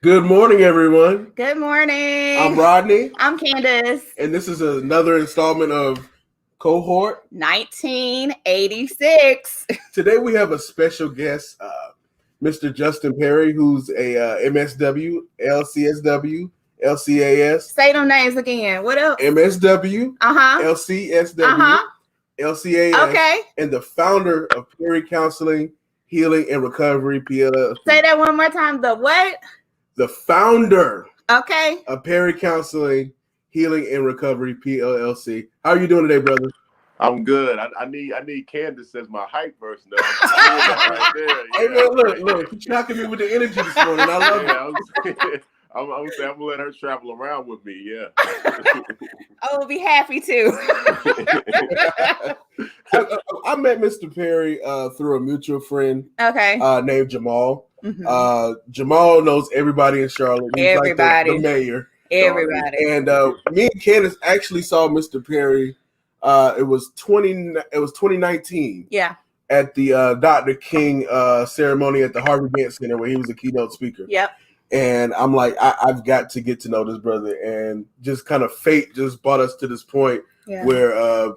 Good morning, everyone. Good morning. I'm Rodney. I'm Candace. And this is another installment of Cohort 1986. Today we have a special guest, Mr. Justin Perry, who's a MSW, LCSW, LCAS. Say them names again. What else? MSW, LCSW, LCAS, Okay. and the founder of Perry Counseling, Healing, and Recovery PLLC. Say that one more time. The what? The founder of Perry Counseling, Healing, and Recovery PLLC. How are you doing today, brother? I'm good. I need Candace as my hype person. Right there. Hey man, look, you're shocking me with the energy this morning. I love it. I'm gonna let her travel around with me. Yeah. I will be happy to. I met Mr. Perry through a mutual friend. Okay. Named Jamal. Mm-hmm. Jamal knows everybody in Charlotte. He's everybody. Like the mayor. Everybody. And me and Candace actually saw Mr. Perry. It was 2019. Yeah. At the Dr. King ceremony at the Harvard Dance Center where he was a keynote speaker. Yep. And I'm like, I've got to get to know this brother, and just kind of fate just brought us to this point where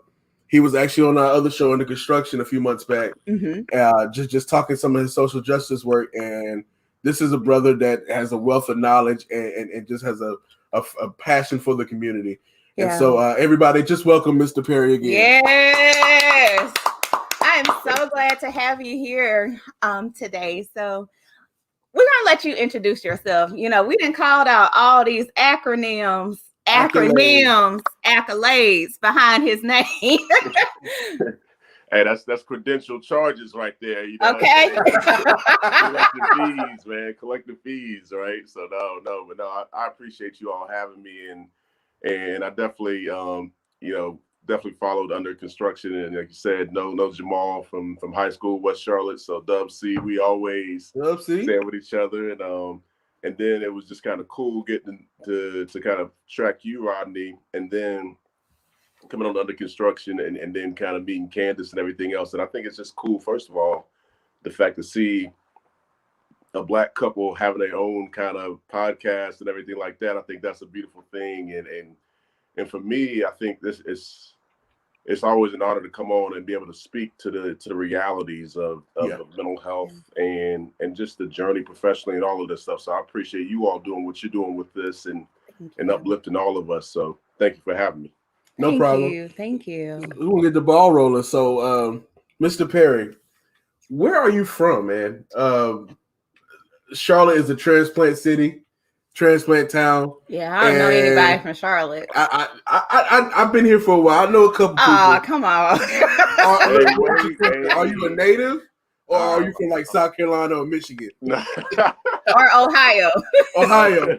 he was actually on our other show, Under Construction, a few months back. Mm-hmm. Just talking some of his social justice work, and this is a brother that has a wealth of knowledge and just has a passion for the community. Yeah. And so everybody, just welcome Mr. Perry again. Yes, I am so glad to have you here today. So we're gonna let you introduce yourself. You know, we didn't call out all these accolades behind his name. Hey, that's credential charges right there. You know, okay. Collective fees, man. Collective fees, right? So no. I appreciate you all having me, and I definitely definitely followed Under Construction, and like you said, know Jamal from high school, West Charlotte. So Dub C, we always stand with each other, and then it was just kind of cool getting to kind of track you, Rodney, and then coming on Under Construction, and then kind of meeting Candace and everything else. And I think it's just cool, first of all, the fact to see a Black couple having their own kind of podcast and everything like that. I think that's a beautiful thing, and for me, I think it's always an honor to come on and be able to speak to the realities of mental health and just the journey professionally and all of this stuff. So I appreciate you all doing what you're doing with this and uplifting all of us. So thank you for having me. No problem. Thank you. We're gonna get the ball rolling. So Mr. Perry, where are you from, man? Charlotte is a transplant city. Transplant town. Yeah, I don't know anybody from Charlotte. I've been here for a while. I know a couple people. Oh, come on. Are you a native, or are you from like South Carolina or Michigan? Or Ohio? Ohio.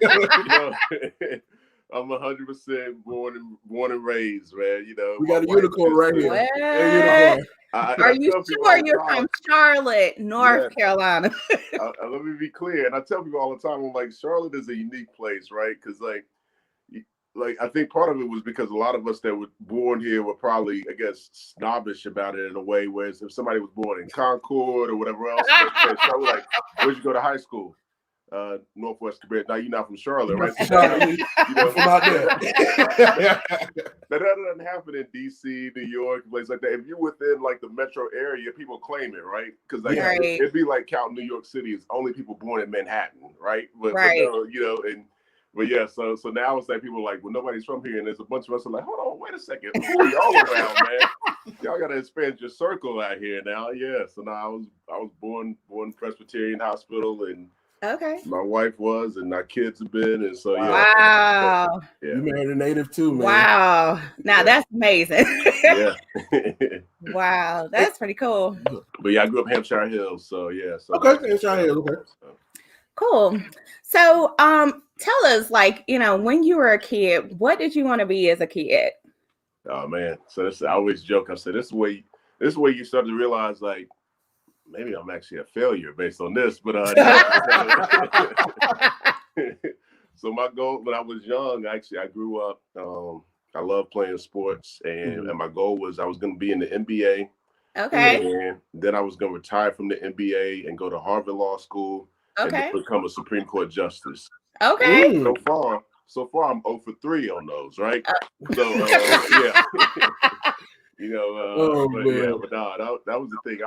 I'm 100% born and raised, man. You know, we got a unicorn right here. Well, are you sure you're from Charlotte, North Carolina? Let me be clear. And I tell people all the time, I'm like, Charlotte is a unique place, right? Because like I think part of it was because a lot of us that were born here were probably, I guess, snobbish about it in a way. Whereas if somebody was born in Concord or whatever else, so like, where'd you go to high school? Northwest Cabrini. Now you're not from Charlotte, right? From out there. That doesn't happen in DC, New York, places like that. If you're within like the metro area, people claim it, right? Because like it'd be like counting New York City as only people born in Manhattan, right? But so now it's like people are like, well, nobody's from here, and there's a bunch of us are like, hold on, wait a second, who are y'all around, man? Y'all gotta expand your circle out here now. Yeah. So now I was born Presbyterian Hospital, and my wife was, and our kids have been, and so Wow. You married a native too, man. Wow. Now that's amazing. Yeah. Wow, that's pretty cool. But I grew up Hampshire Hills, so yeah. So Hampshire Hills. Okay. Cool. So tell us, like, when you were a kid, what did you want to be as a kid? Oh man. So I always joke. I said this is where you start to realize, like, maybe I'm actually a failure based on this, but so my goal when I was young, actually, I grew up. I love playing sports, and my goal was I was going to be in the NBA. Okay. And then I was going to retire from the NBA and go to Harvard Law School. and Okay. become a Supreme Court justice. Okay. So far, I'm 0 for 3 on those, right? So, yeah. But no, that was the thing. I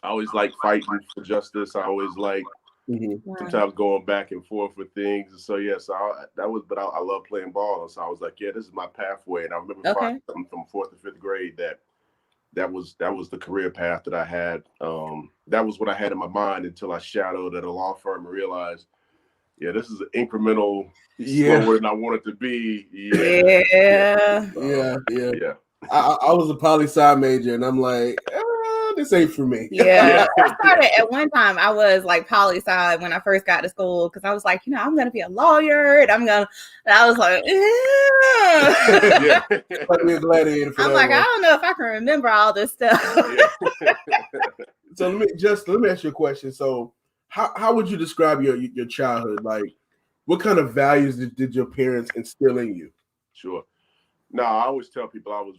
always liked fighting for justice. I always liked sometimes going back and forth with things. And so, I love playing ball. And so I was like, yeah, this is my pathway. And I remember finding something from 4th and 5th grade that was the career path that I had. That was what I had in my mind until I shadowed at a law firm and realized, yeah, this is an incremental slower than I want it to be. Yeah. I was a poli-sci major, and I'm like, this ain't for me. Yeah. I started at one time. I was like poli-sci when I first got to school because I was like, I'm gonna be a lawyer, and I was like, Like we're gladiator for I'm like, I don't know if I can remember all this stuff. So let me ask you a question. So how would you describe your childhood? Like, what kind of values did your parents instill in you? Sure. No, I always tell people I was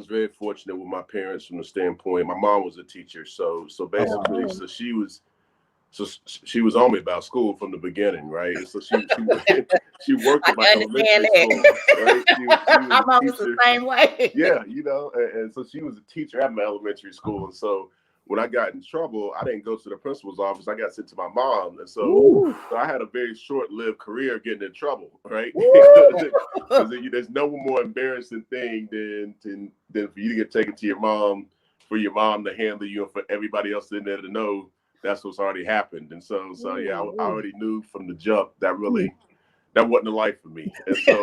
very fortunate with my parents from the standpoint. My mom was a teacher, so basically, she was on me about school from the beginning, right? So she worked at my elementary school, right? My mom was the same way. Yeah, and so she was a teacher at my elementary school, and so when I got in trouble, I didn't go to the principal's office. I got sent to my mom, and so I had a very short-lived career getting in trouble, right? Because there's no more embarrassing thing than for you to get taken to your mom, for your mom to handle you, and for everybody else in there to know that's what's already happened. And so I already knew from the jump that really that wasn't the life for me. And so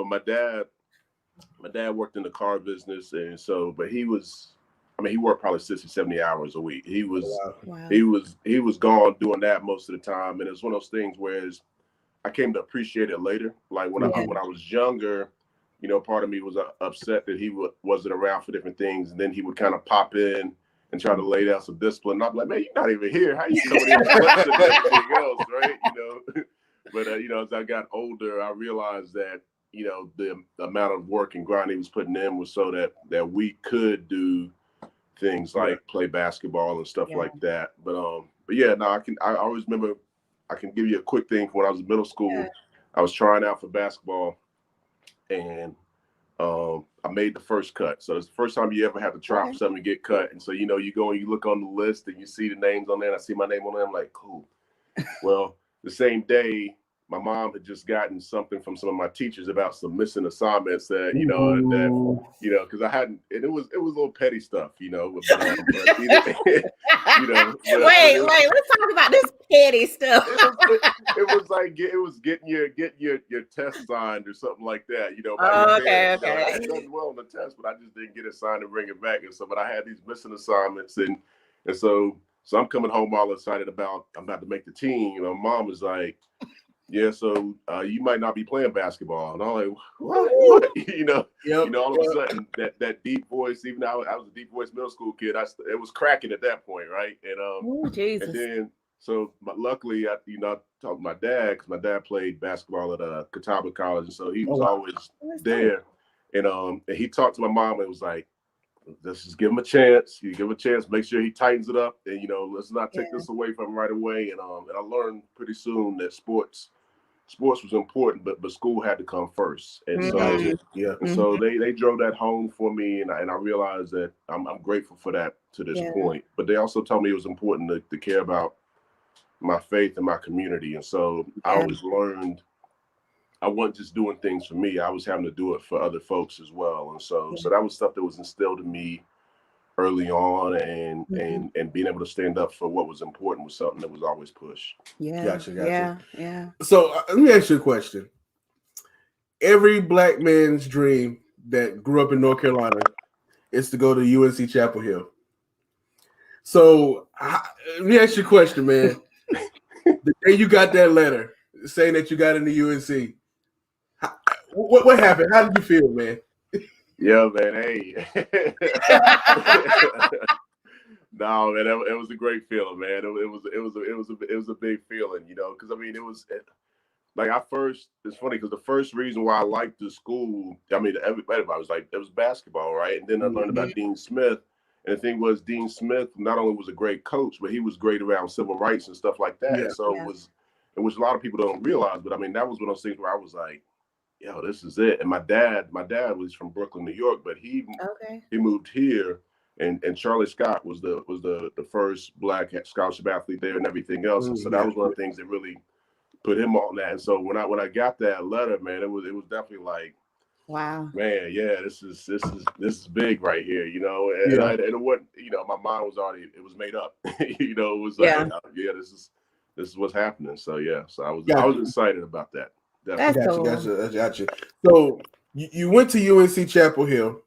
my dad worked in the car business, and so but he worked probably 60, 70 hours a week. He was gone doing that most of the time. And it's one of those things where I came to appreciate it later. Like when I was younger, part of me was upset that he wasn't around for different things. And then he would kind of pop in and try to lay down some discipline. And I'm like, man, you're not even here. How you coming in and everything else, right? But as I got older, I realized that the amount of work and grind he was putting in was so that we could do things like play basketball and stuff like that. But I always remember. I can give you a quick thing. When I was in middle school, I was trying out for basketball, and I made the first cut. So it's the first time you ever have to try for something to get cut. And so you go and you look on the list and you see the names on there. And I see my name on there. I'm like, cool. Well, the same day, my mom had just gotten something from some of my teachers about some missing assignments that because I hadn't, and it was a little petty stuff, Wait, let's talk about this petty stuff. it was getting your test signed or something like that, Okay. I had done well on the test, but I just didn't get it signed and bring it back, and so but I had these missing assignments, and so I'm coming home all excited about I'm about to make the team. Mom was like, yeah, so you might not be playing basketball. And I'm like, what? All of a sudden that deep voice, even though I was a deep voice middle school kid, it was cracking at that point, right? And Jesus. And then luckily I talked to my dad, because my dad played basketball at Catawba College, and so he was always there. And he talked to my mom and was like, let's just give him a chance. You give him a chance, make sure he tightens it up, and let's not take this away from him right away. And I learned pretty soon that sports was important, but school had to come first. And so they drove that home for me, and I realized that I'm grateful for that to this point. But they also told me it was important to care about my faith and my community. And so I always learned I wasn't just doing things for me. I was having to do it for other folks as well. And so that was stuff that was instilled in me early on, and being able to stand up for what was important was something that was always pushed. Gotcha. Yeah. So let me ask you a question. Every Black man's dream that grew up in North Carolina is to go to UNC Chapel Hill. So let me ask you a question, man. The day you got that letter saying that you got into UNC, what happened? How did you feel, man? Yeah, man. Hey. No, man, it was a great feeling, man. It was a big feeling, because it was like it's funny because the first reason why I liked the school, everybody was like, it was basketball, right? And then I learned about Dean Smith, And the thing was, Dean Smith not only was a great coach, but he was great around civil rights and stuff like that. Yeah. And so it was a lot of people don't realize, but I mean, that was one of those things where I was like, yo, this is it. And my dad was from Brooklyn, New York, but he moved here, and Charlie Scott was the first Black scholarship athlete there and everything else. And so that was one of the things that really put him on that. And so when I got that letter, man, it was definitely like, wow, man, yeah, this is big right here, you know. And it wasn't, you know, my mind was already, it was made up. You know, it was like, this is what's happening. So so I was excited about that. Definitely. Gotcha. So you went to UNC Chapel Hill,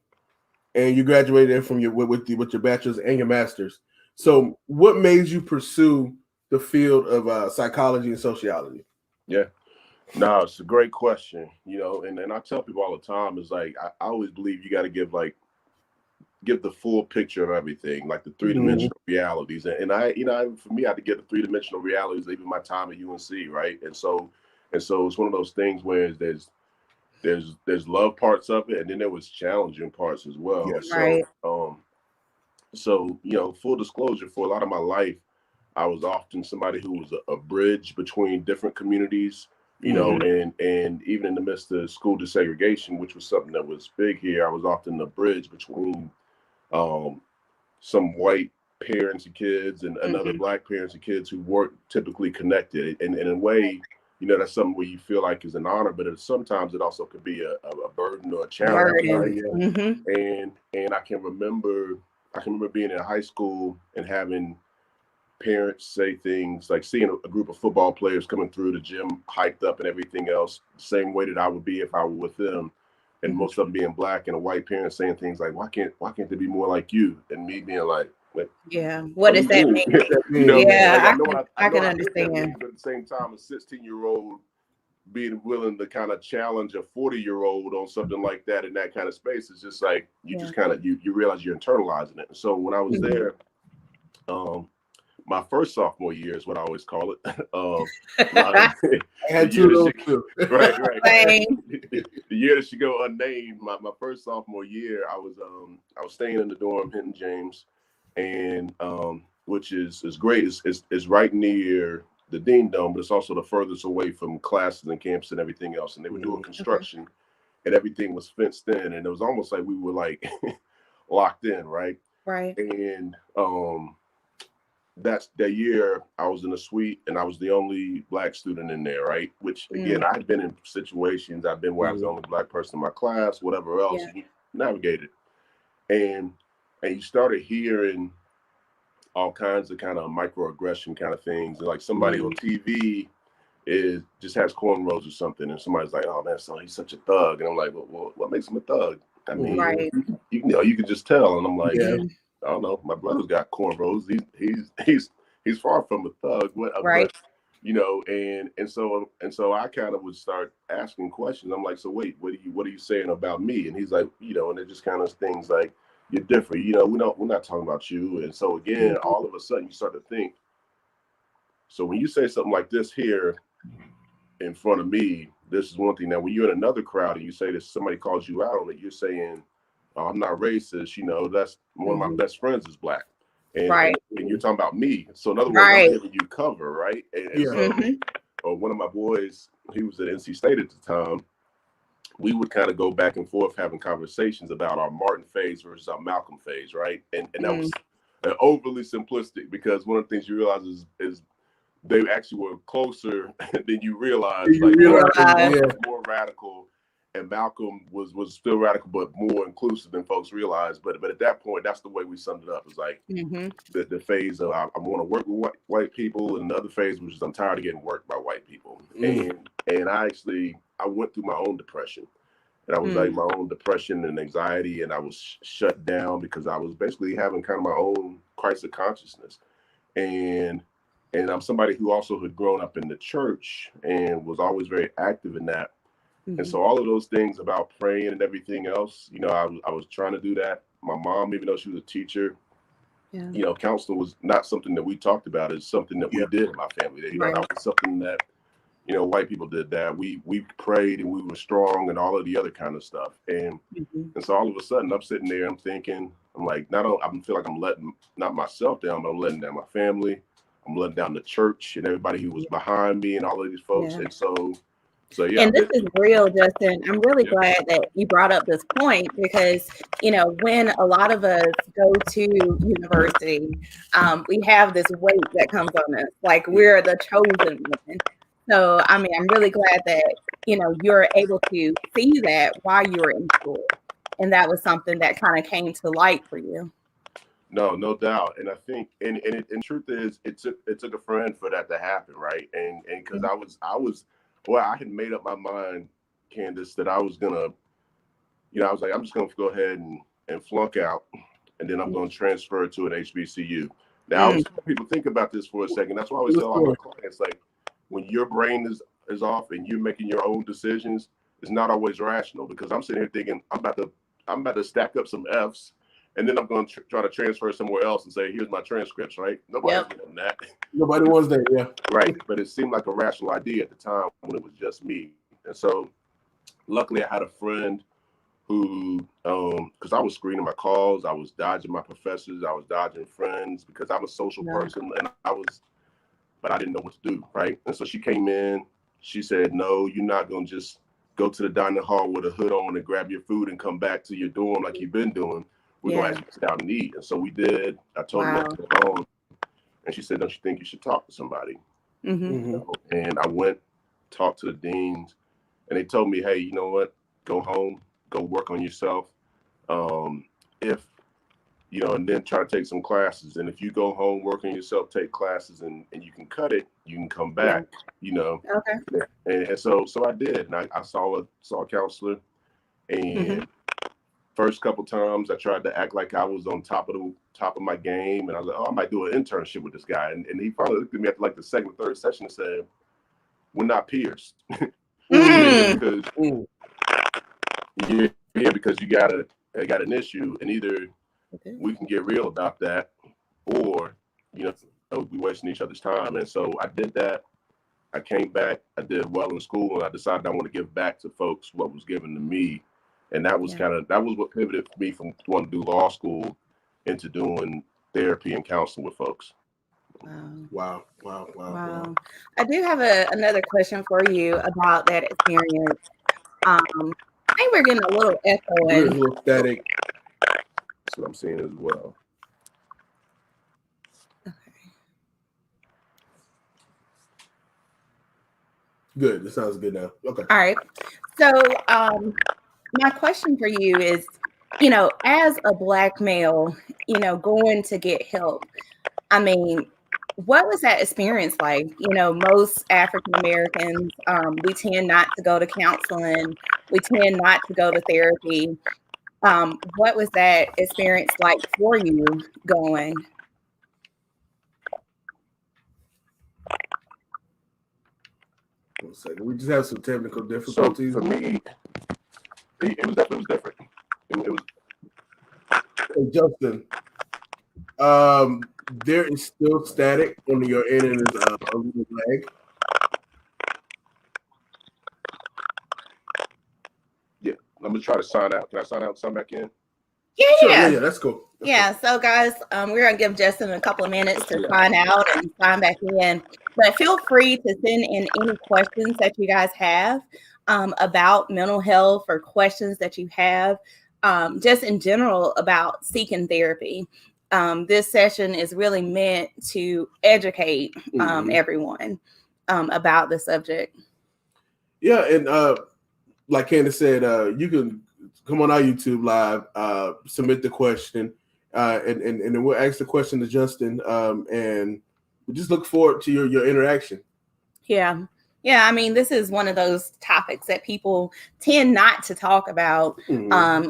and you graduated from with your bachelor's and your master's. So what made you pursue the field of psychology and sociology? Yeah, no, it's a great question. You know, and I tell people all the time is like I always believe you got to give the full picture of everything, like the three-dimensional realities. And I, you know, for me, I had to get the three-dimensional realities, even my time at UNC, right? And so it's one of those things where there's love parts of it, and then there was challenging parts as well. Right. So you know, full disclosure, for a lot of my life, I was often somebody who was a bridge between different communities, you know, and even in the midst of school desegregation, which was something that was big here, I was often the bridge between some white parents and kids and other Black parents and kids who weren't typically connected. And in a way, you know, that's something where you feel like is an honor, but sometimes it also could be a burden or a challenge. Right? And I can remember being in high school and having parents say things like seeing a group of football players coming through the gym hyped up and everything else, the same way that I would be if I were with them. And most of them being Black, and a white parent saying things like, why can't they be more like you? And me being like, what does that mean? You know, I can understand. But at the same time, a 16-year-old being willing to kind of challenge a 40-year-old on something like that in that kind of space is just like, you just kind of, you realize you're internalizing it. And so when I was there, my first sophomore year is what I always call it. I had two of those too. Right. The year that should go unnamed, my first sophomore year, I was staying in the dorm, Hinton James, and which is great. It's right near the Dean Dome, but it's also the furthest away from classes and campus and everything else. And they were doing construction, and everything was fenced in, and it was almost like we were like locked in, right? Right. And that's the year I was in a suite and I was the only Black student in there, right? Which again, I'd been in situations, where I was the only Black person in my class, whatever else, and you navigated. And you started hearing all kinds of kind of microaggression kind of things. Like somebody on TV just has cornrows or something, and somebody's like, oh man, so he's such a thug. And I'm like, well, what makes him a thug? I mean, you know, you can just tell. And I'm like, I don't know. My brother's got cornrows. He's far from a thug. But, you know, and so I kind of would start asking questions. I'm like, so wait, what are you saying about me? And he's like, you know, and they're just kind of things like, you're different. You know, we're not talking about you. And so again, all of a sudden you start to think. So when you say something like this here in front of me, this is one thing. Now, when you're in another crowd and you say this, somebody calls you out on it, you're saying, oh, I'm not racist. You know, that's one of my best friends is Black. And, and you're talking about me. So in other words, I'm giving you cover, right? And so one of my boys, he was at NC State at the time, we would kind of go back and forth having conversations about our Martin phase versus our Malcolm phase, right? And that was overly simplistic, because one of the things you realize is they actually were closer than you realize. More radical, and Malcolm was still radical, but more inclusive than folks realized. But at that point, that's the way we summed it up. It's like the phase of I want to work with white people, and the other phase was just I'm tired of getting worked by white people. And I went through my own depression, and I was like my own depression and anxiety, and I was shut down because I was basically having kind of my own crisis of consciousness. And I'm somebody who also had grown up in the church and was always very active in that. And so all of those things about praying and everything else, you know, I was trying to do that. My mom, even though she was a teacher, you know, counseling was not something that we talked about. It's something that we did in my family. You know, that was something that, you know, white people did that. We prayed and we were strong and all of the other kind of stuff. And so all of a sudden I'm sitting there, I'm thinking, I'm like, I feel like I'm letting not myself down, but I'm letting down my family. I'm letting down the church and everybody who was behind me and all of these folks. Yeah. And so yeah. And this is real, Justin. I'm really glad that you brought up this point because, when a lot of us go to university, we have this weight that comes on us, like we're the chosen one. So, I mean, I'm really glad that, you're able to see that while you were in school. And that was something that kind of came to light for you. No doubt. And I think, and truth is, it took a friend for that to happen, right? And because I had made up my mind, Candace, that I was gonna, I was like, I'm just gonna go ahead and flunk out, and then I'm gonna transfer to an HBCU. Now, I always tell people, think about this for a second. That's why I always tell all my clients, like, when your brain is off and you're making your own decisions, it's not always rational, because I'm sitting here thinking I'm about to stack up some F's, and then I'm going to try to transfer somewhere else and say, here's my transcripts, right? Nobody's doing that. Nobody wants that, yeah. Right, but it seemed like a rational idea at the time when it was just me. And so luckily I had a friend who, because I was screening my calls, I was dodging my professors, I was dodging friends, because I'm a social person, and but I didn't know what to do, right? And so she came in, she said, no, you're not going to just go to the dining hall with a hood on and grab your food and come back to your dorm like you've been doing. We're going to ask you to sit down and eat. And so we did. I told her what's going on. And she said, don't you think you should talk to somebody? And I went, talked to the deans, and they told me, hey, you know what? Go home, go work on yourself. And then try to take some classes. And if you go home, work on yourself, take classes, and you can cut it, you can come back, Okay. And so I did. And I saw a counselor. And first couple times I tried to act like I was on top of my game. And I was like, oh, I might do an internship with this guy. And he finally looked at me after like the second or third session and said, we're not peers. Because you got an issue, and either we can get real about that, or we're wasting each other's time. And so I did that. I came back, I did well in school, and I decided I want to give back to folks what was given to me. And that was what pivoted me from wanting to do law school into doing therapy and counseling with folks. Wow. I do have another question for you about that experience. I think we're getting a little echo. A little static. That's what I'm seeing as well. Okay. Good. This sounds good now. Okay. All right. So my question for you is, as a Black male, going to get help, I mean, what was that experience like? Most African Americans, we tend not to go to counseling. We tend not to go to therapy. What was that experience like for you going? One second. We just have some technical difficulties. So for me, it was different. It was. Hey, Justin, there is still static on your end and there's a little lag. Yeah, I'm gonna try to sign out. Can I sign out and sign back in? Yeah, that's cool. So guys, we're gonna give Justin a couple of minutes to sign out and sign back in. But feel free to send in any questions that you guys have about mental health, or questions that you have just in general about seeking therapy. This session is really meant to educate everyone about the subject. Yeah, and like Candace said, you can come on our YouTube live, submit the question, and then we'll ask the question to Justin, and we just look forward to your interaction. Yeah. I mean, this is one of those topics that people tend not to talk about,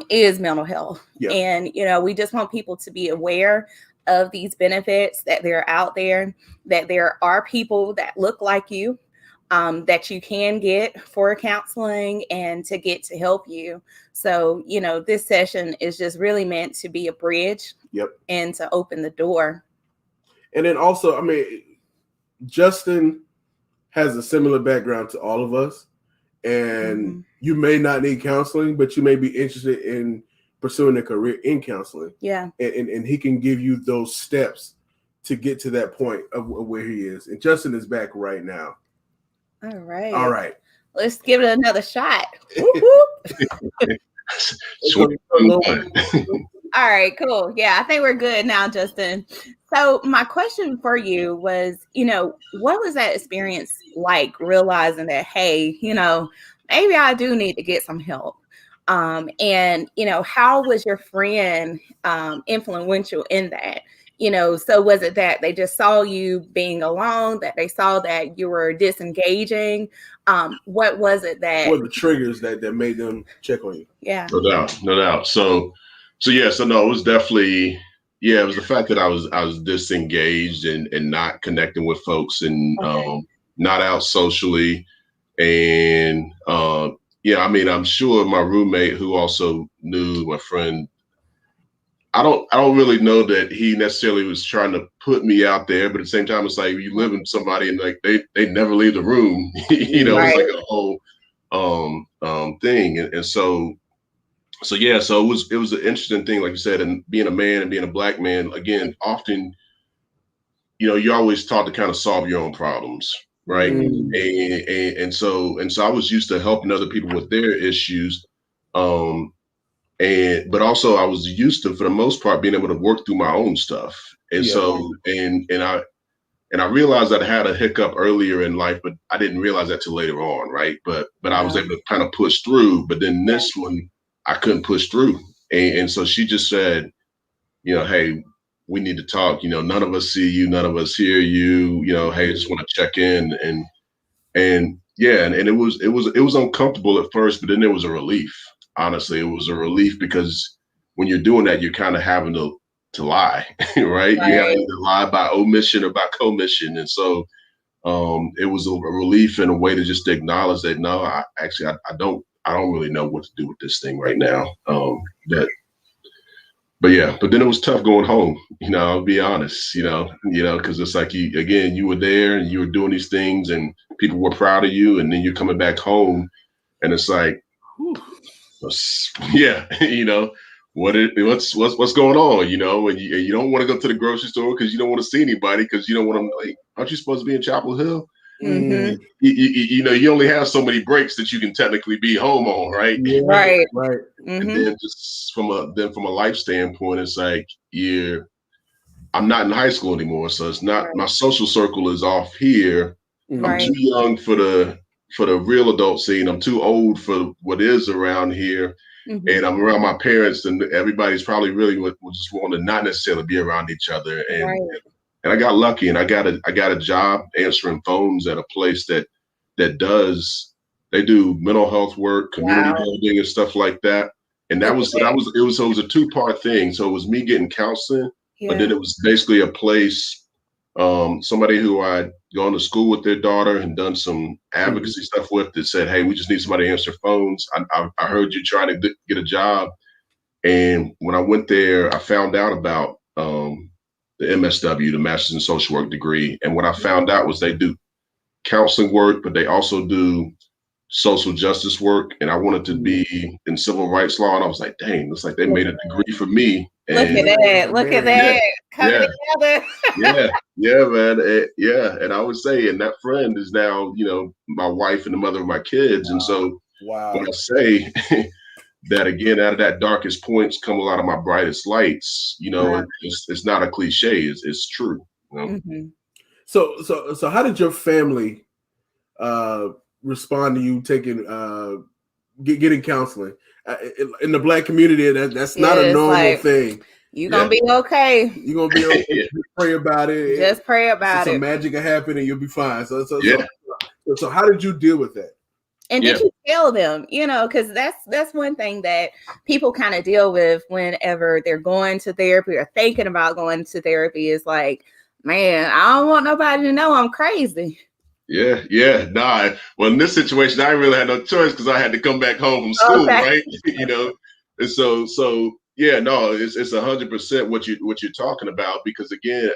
is mental health. Yeah. And, we just want people to be aware of these benefits, that they're out there, that there are people that look like you, that you can get for counseling and to get to help you. So, this session is just really meant to be a bridge. Yep. And to open the door. And then also, I mean, Justin has a similar background to all of us, and you may not need counseling, but you may be interested in pursuing a career in counseling. Yeah. And he can give you those steps to get to that point of where he is. And Justin is back right now. All right. All right. Let's give it another shot. All right, cool. Yeah, I think we're good now, Justin. So my question for you was, what was that experience like, realizing that, hey, maybe I do need to get some help? And, how was your friend influential in that? So was it that they just saw you being alone, that they saw that you were disengaging? What was it that? What were the triggers that made them check on you? Yeah. No doubt. So no, it was definitely, it was the fact that I was disengaged and not connecting with folks and not out socially. And I'm sure my roommate, who also knew my friend, I don't really know that he necessarily was trying to put me out there, but at the same time, it's like you live with somebody and like they never leave the room, Right. It's like a whole thing. And so it was an interesting thing, like you said, and being a man and being a Black man, again, often, you're always taught to kind of solve your own problems. Right. Mm-hmm. And so I was used to helping other people with their issues. But also I was used to, for the most part, being able to work through my own stuff. And so, and I realized I had a hiccup earlier in life, but I didn't realize that till later on. Right. But I was able to kind of push through. But then this one, I couldn't push through. And so she just said, hey, we need to talk. None of us see you. None of us hear you. Hey, I just want to check in. And it was uncomfortable at first, but then there was a relief. Honestly, it was a relief because when you're doing that, you're kind of having to lie, right? You have to lie by omission or by commission. And so it was a relief and a way to just acknowledge that, no, I don't really know what to do with this thing right now. But then it was tough going home, I'll be honest, because it's like you were there and you were doing these things and people were proud of you, and then you're coming back home and it's like, what's going on, and you don't want to go to the grocery store because you don't want to see anybody, because you don't want to, like, aren't you supposed to be in Chapel Hill? Mm-hmm. You only have so many breaks that you can technically be home on, right? Right. Mm-hmm. And then just from a life standpoint, it's like I'm not in high school anymore, so it's not my social circle is off here. I'm too young for the real adult scene. I'm too old for what is around here. Mm-hmm. And I'm around my parents, and everybody's probably really would just want to not necessarily be around each other. And I got lucky, and I got a job answering phones at a place that they do mental health work, community building, and stuff like that. And it was a 2-part thing. So it was me getting counseling, but then it was basically a place, somebody who I'd gone to school with their daughter and done some advocacy stuff with, that said, hey, we just need somebody to answer phones. I heard you trying to get a job. And when I went there, I found out about the MSW, the Master's in Social Work degree. And what I found out was they do counseling work, but they also do social justice work. And I wanted to be in civil rights law. And I was like, dang, looks like they made a degree for me. And Look at that. Coming together. man. And I would say, and that friend is now, my wife and the mother of my kids. And so when I say that, again, out of that darkest points come a lot of my brightest lights, it's not a cliche, it's true. Mm-hmm. So how did your family respond to you taking getting counseling? In the Black community, that's not a normal thing. You're gonna be okay. You're gonna be okay. Just pray about it. Just pray about it. Some magic will happen and you'll be fine. So how did you deal with that? And did you tell them, because that's one thing that people kind of deal with whenever they're going to therapy or thinking about going to therapy, is like, man, I don't want nobody to know I'm crazy. Nah. Well, in this situation, I really had no choice because I had to come back home from school, right? And so it's 100% what you're talking about, because again,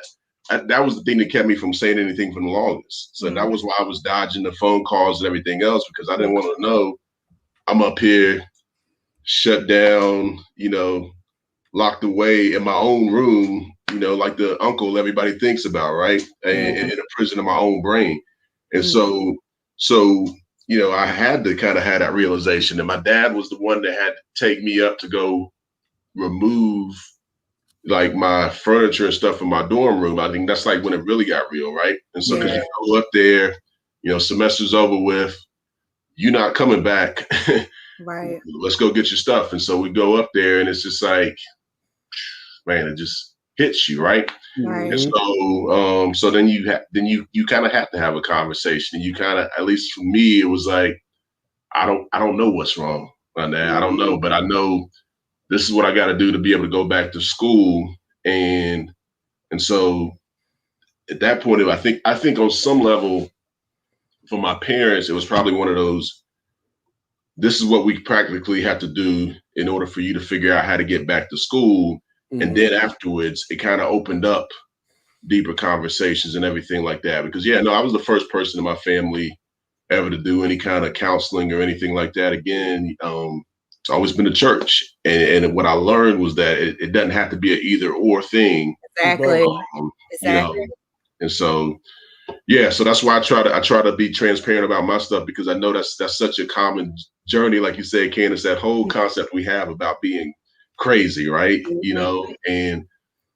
that was the thing that kept me from saying anything for the longest. So that was why I was dodging the phone calls and everything else, because I didn't want to know I'm up here shut down, locked away in my own room, like the uncle everybody thinks about, right? And in a prison of my own brain. And so, I had to kind of have that realization. And my dad was the one that had to take me up to go remove like my furniture and stuff in my dorm room. I think that's like when it really got real, right? And so, because you go up there, semester's over with, you're not coming back. Right. Let's go get your stuff. And so we go up there, and it's just like, man, it just hits you, right? Right. And so then you kind of have to have a conversation. And you kind of, at least for me, it was like, I don't know what's wrong on that. I don't know, but I know this is what I got to do to be able to go back to school. And so at that point, I think on some level, for my parents, it was probably one of those, this is what we practically have to do in order for you to figure out how to get back to school. And then afterwards, it kind of opened up deeper conversations and everything like that. Because, I was the first person in my family ever to do any kind of counseling or anything like that. Again, it's always been a church. And what I learned was that it doesn't have to be an either or thing. Exactly. Exactly. And so, so that's why I try to be transparent about my stuff, because I know that's such a common journey. Like you said, Candace, that whole concept we have about being crazy, right? And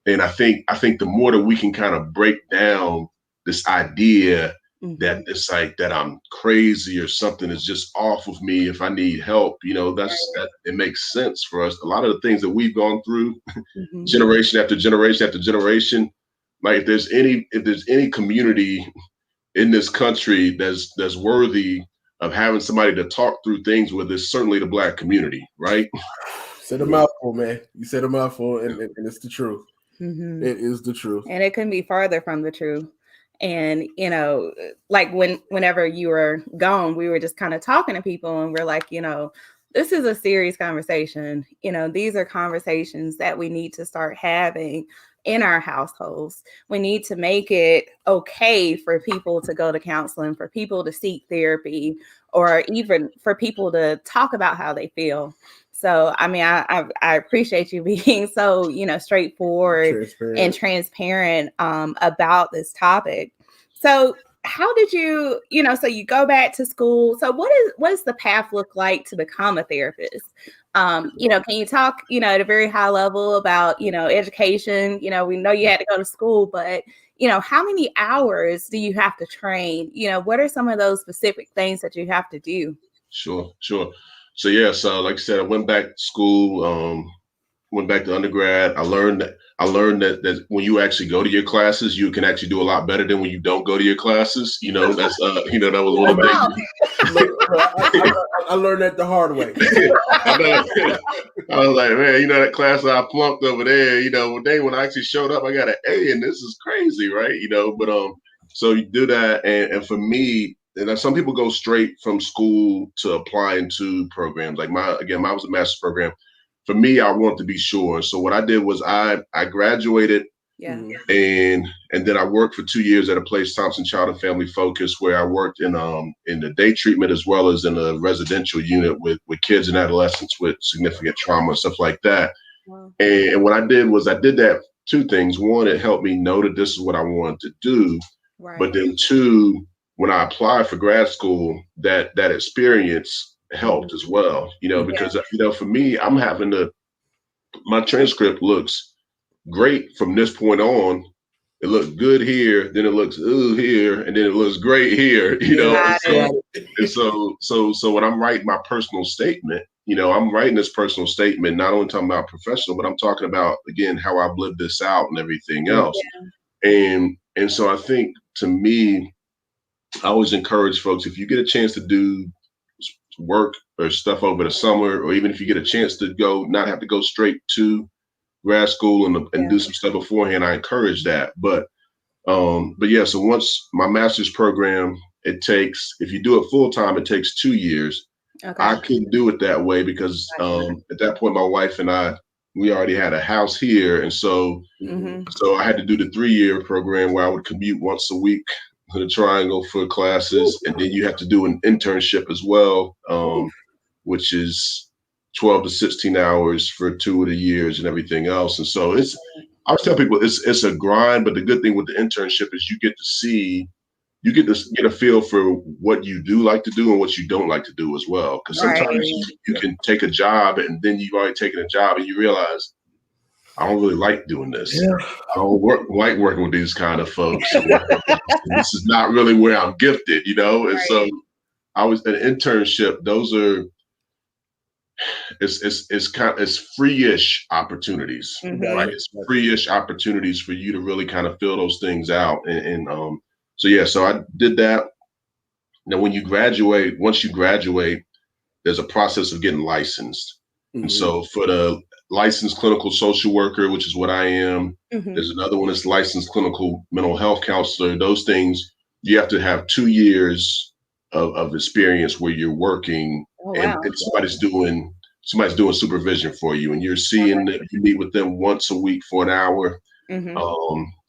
I think the more that we can kind of break down this idea that it's like that I'm crazy or something is just off of me if I need help, that it makes sense for us. A lot of the things that we've gone through generation after generation after generation, like if there's any community in this country that's worthy of having somebody to talk through things with, is certainly the Black community, right? Said a mouthful, man. You said a mouthful, and it's the truth. It is the truth. And it couldn't be farther from the truth. And, like whenever you were gone, we were just kind of talking to people, and we're like, this is a serious conversation. These are conversations that we need to start having in our households. We need to make it okay for people to go to counseling, for people to seek therapy, or even for people to talk about how they feel. So, I mean, I appreciate you being so, straightforward and transparent about this topic. So how did you, so you go back to school. So what does the path look like to become a therapist? Can you talk, at a very high level about, education? We know you had to go to school, but, how many hours do you have to train? What are some of those specific things that you have to do? Sure. So like I said, I went back to school, went back to undergrad. I learned that when you actually go to your classes, you can actually do a lot better than when you don't go to your classes. That's that was one of the I learned that the hard way. I was like, man, that class I plunked over there, when I actually showed up, I got an A, and this is crazy, right? But so you do that, and for me, and some people go straight from school to applying to programs. Like mine was a master's program. For me, I wanted to be sure. So what I did was I graduated, and then I worked for 2 years at a place, Thompson Child and Family Focus, where I worked in the day treatment as well as in a residential unit with kids and adolescents with significant trauma and stuff like that. Wow. And what I did was I did that two things. One, it helped me know that this is what I wanted to do. Right. But then two, when I applied for grad school, that experience helped as well, because, for me, I'm having my transcript looks great from this point on. It looks good here, then it looks here, and then it looks great here, And so when I'm writing my personal statement, I'm writing this personal statement, not only talking about professional, but I'm talking about, again, how I've lived this out and everything else. And so I think, to me, I always encourage folks, if you get a chance to do work or stuff over the summer, or even if you get a chance to not have to go straight to grad school and do some stuff beforehand, I encourage that. But so once my master's program, if you do it full time, it takes 2 years. Okay. I couldn't do it that way because at that point, my wife and I, we already had a house here. And so I had to do the 3-year program where I would commute once a week to the Triangle for classes. And then you have to do an internship as well, which is 12 to 16 hours for 2 of the years and everything else. And so I always tell people it's a grind, but the good thing with the internship is you get to get a feel for what you do like to do and what you don't like to do as well. Because sometimes you can take a job and then you've already taken a job and you realize, I don't really like doing this. Yeah. I don't like working with these kind of folks. This is not really where I'm gifted, And so an internship. Those are it's free-ish opportunities, right? It's free-ish opportunities for you to really kind of fill those things out. So I did that. Now, once you graduate, there's a process of getting licensed. And so for the licensed clinical social worker, which is what I am, there's another one that's licensed clinical mental health counselor. Those things, you have to have 2 years of experience where you're working and somebody's doing supervision for you, and you're seeing that you meet with them once a week for an hour.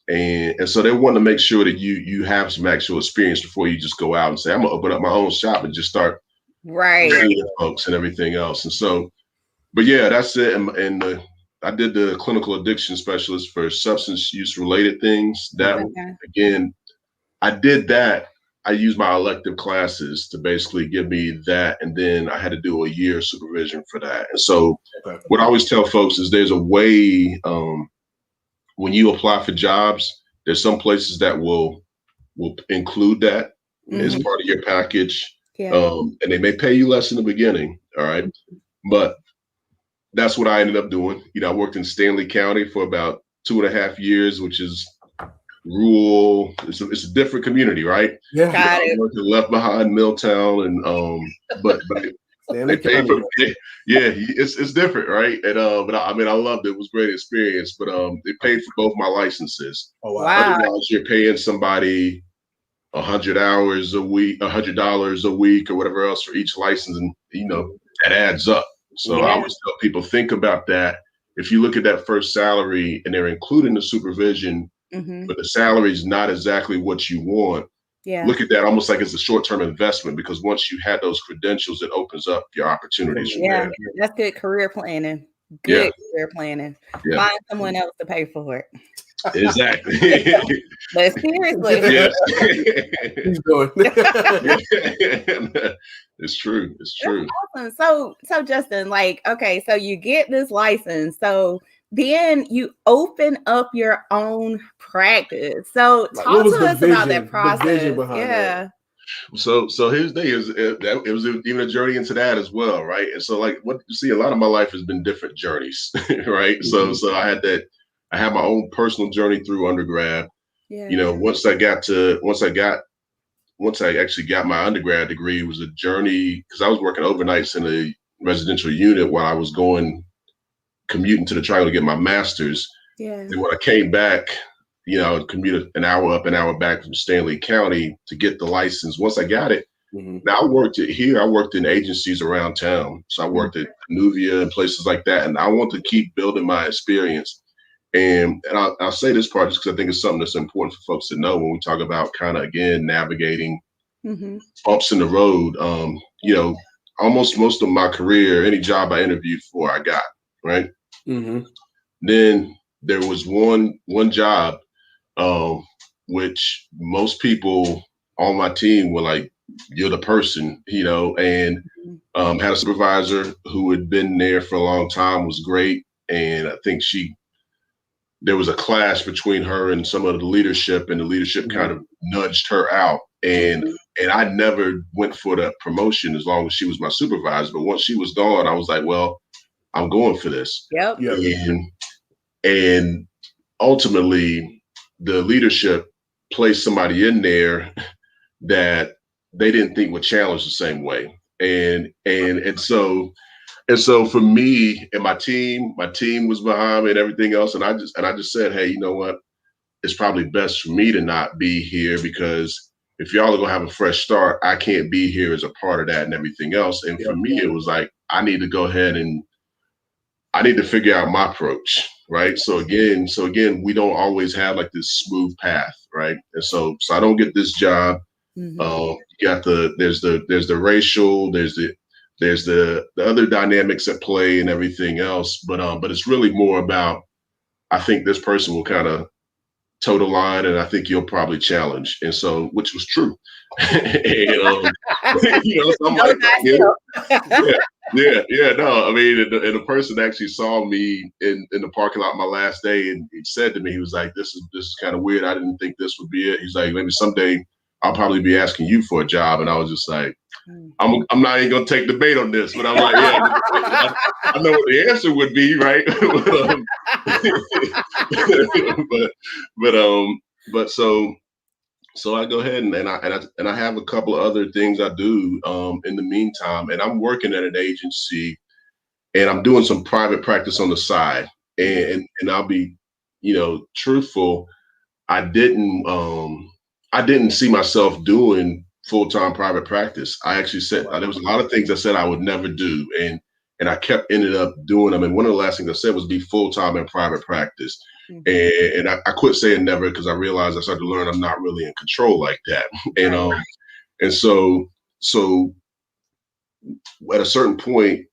And so they want to make sure that you have some actual experience before you just go out and say, I'm gonna open up my own shop and just start seeing folks and everything else. And so, but yeah, that's it. And I did the clinical addiction specialist for substance use related things. That again, I did that. I used my elective classes to basically give me that. And then I had to do a year of supervision for that. And so what I always tell folks is there's a way, when you apply for jobs, there's some places that will include that as part of your package. And they may pay you less in the beginning. All right. But that's what I ended up doing. I worked in Stanley County for about 2.5 years, which is rural. It's a different community, right? Yeah. Got it. Left behind Milltown, and but they paid for it's different, right? And but I loved it. It was a great experience. But they paid for both my licenses. Oh wow! Otherwise, you're paying somebody $100 a week, $100 a week, or whatever else for each license, and that adds up. So I always tell people, think about that. If you look at that first salary and they're including the supervision, but the salary is not exactly what you want, look at that almost like it's a short-term investment, because once you have those credentials, it opens up your opportunities from there. That's good career planning. Career planning. Find someone else to pay for it. Exactly. But seriously. He's going. It's true. It's true. That's awesome. So Justin, okay, so you get this license. So then you open up your own practice. So talk to us about that process. The vision behind that. So here's the thing: it was even a journey into that as well, right? And so, what you see, a lot of my life has been different journeys, right? So I had that. I had my own personal journey through undergrad. Once I actually got my undergrad degree, it was a journey because I was working overnights in a residential unit while I was commuting to the Triangle to get my master's. And when I came back, I would commute an hour up, an hour back from Stanley County to get the license. Once I got it, now I worked in agencies around town. So I worked at Nuvia and places like that. And I want to keep building my experience. And I'll say this part just because I think it's something that's important for folks to know when we talk about kind of, again, navigating bumps in the road. Almost most of my career, any job I interviewed for, I got, right? Then there was one job, which most people on my team were like, you're the person, and had a supervisor who had been there for a long time, was great. And I think there was a clash between her and some of the leadership, and the leadership kind of nudged her out. And I never went for the promotion as long as she was my supervisor. But once she was gone, I was like, well, I'm going for this. And ultimately, the leadership placed somebody in there that they didn't think would challenge the same way. And so for me and my team was behind me and everything else. And I just said, hey, you know what? It's probably best for me to not be here, because if y'all are going to have a fresh start, I can't be here as a part of that and everything else. And for me, it was like, I need to go ahead and I need to figure out my approach. Right. So again, we don't always have like this smooth path. Right. And so I don't get this job. You got there's the racial, there's the there's the other dynamics at play and everything else. But it's really more about, I think this person will kind of toe the line, and I think you'll probably challenge. And so, which was true. And, so I'm like, yeah, no, I mean, and the person actually saw me in the parking lot my last day, and he said to me, he was like, this is kind of weird. I didn't think this would be it. He's like, maybe someday I'll probably be asking you for a job. And I was just like, I'm not even gonna take the bait on this, but I'm like, yeah, I know what the answer would be, right? but so I go ahead and I have a couple of other things I do in the meantime, and I'm working at an agency, and I'm doing some private practice on the side, and I'll be, truthful. I didn't see myself doing full-time private practice. I actually said there was a lot of things I said I would never do, and I ended up doing them. And one of the last things I said was be full-time in private practice. And I quit saying never, because I realized I started to learn I'm not really in control like that. And so at a certain point,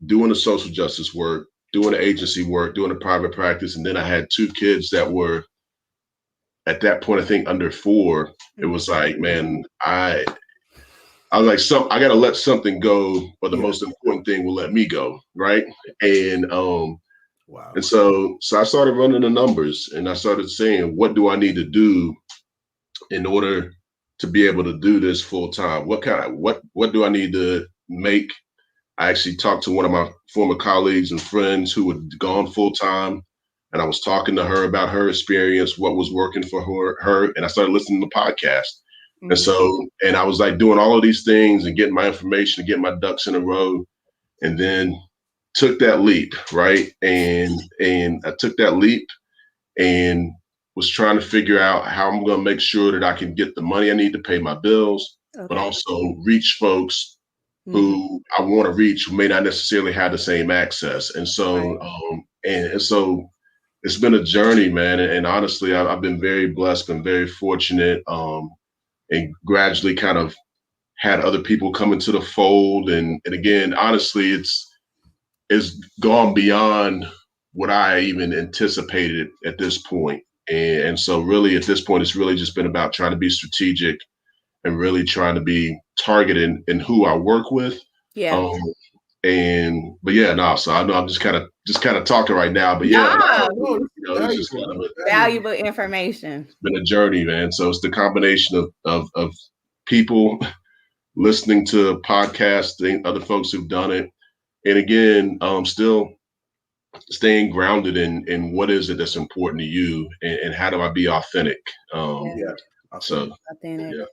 doing the social justice work, doing the agency work, doing the private practice, and then I had 2 kids that were at that point, I think under 4. It was like, man, I was like, I got to let something go, but the most important thing will let me go, right? And wow. And so I started running the numbers, and I started saying, what do I need to do in order to be able to do this full time? What do I need to make? I actually talked to one of my former colleagues and friends who had gone full time, and I was talking to her about her experience, what was working for her, and I started listening to podcasts. And so, and I was like doing all of these things and getting my information and getting my ducks in a row, and then took that leap, right? And I took that leap and was trying to figure out how I'm going to make sure that I can get the money I need to pay my bills, but also reach folks who I want to reach, who may not necessarily have the same access. And so, and so it's been a journey, man. And honestly, I've been very blessed, been very fortunate, and gradually kind of had other people come into the fold. And again, honestly, it's gone beyond what I even anticipated at this point. And so really at this point, it's really just been about trying to be strategic and really trying to be targeted in who I work with. Yeah. So I know I'm just kind of talking right now, but it's just kind of valuable information. It's been a journey, man. So it's the combination of people listening to podcasts, other folks who've done it. And again, still staying grounded in what is it that's important to you, and how do I be authentic? So authentic. Yeah.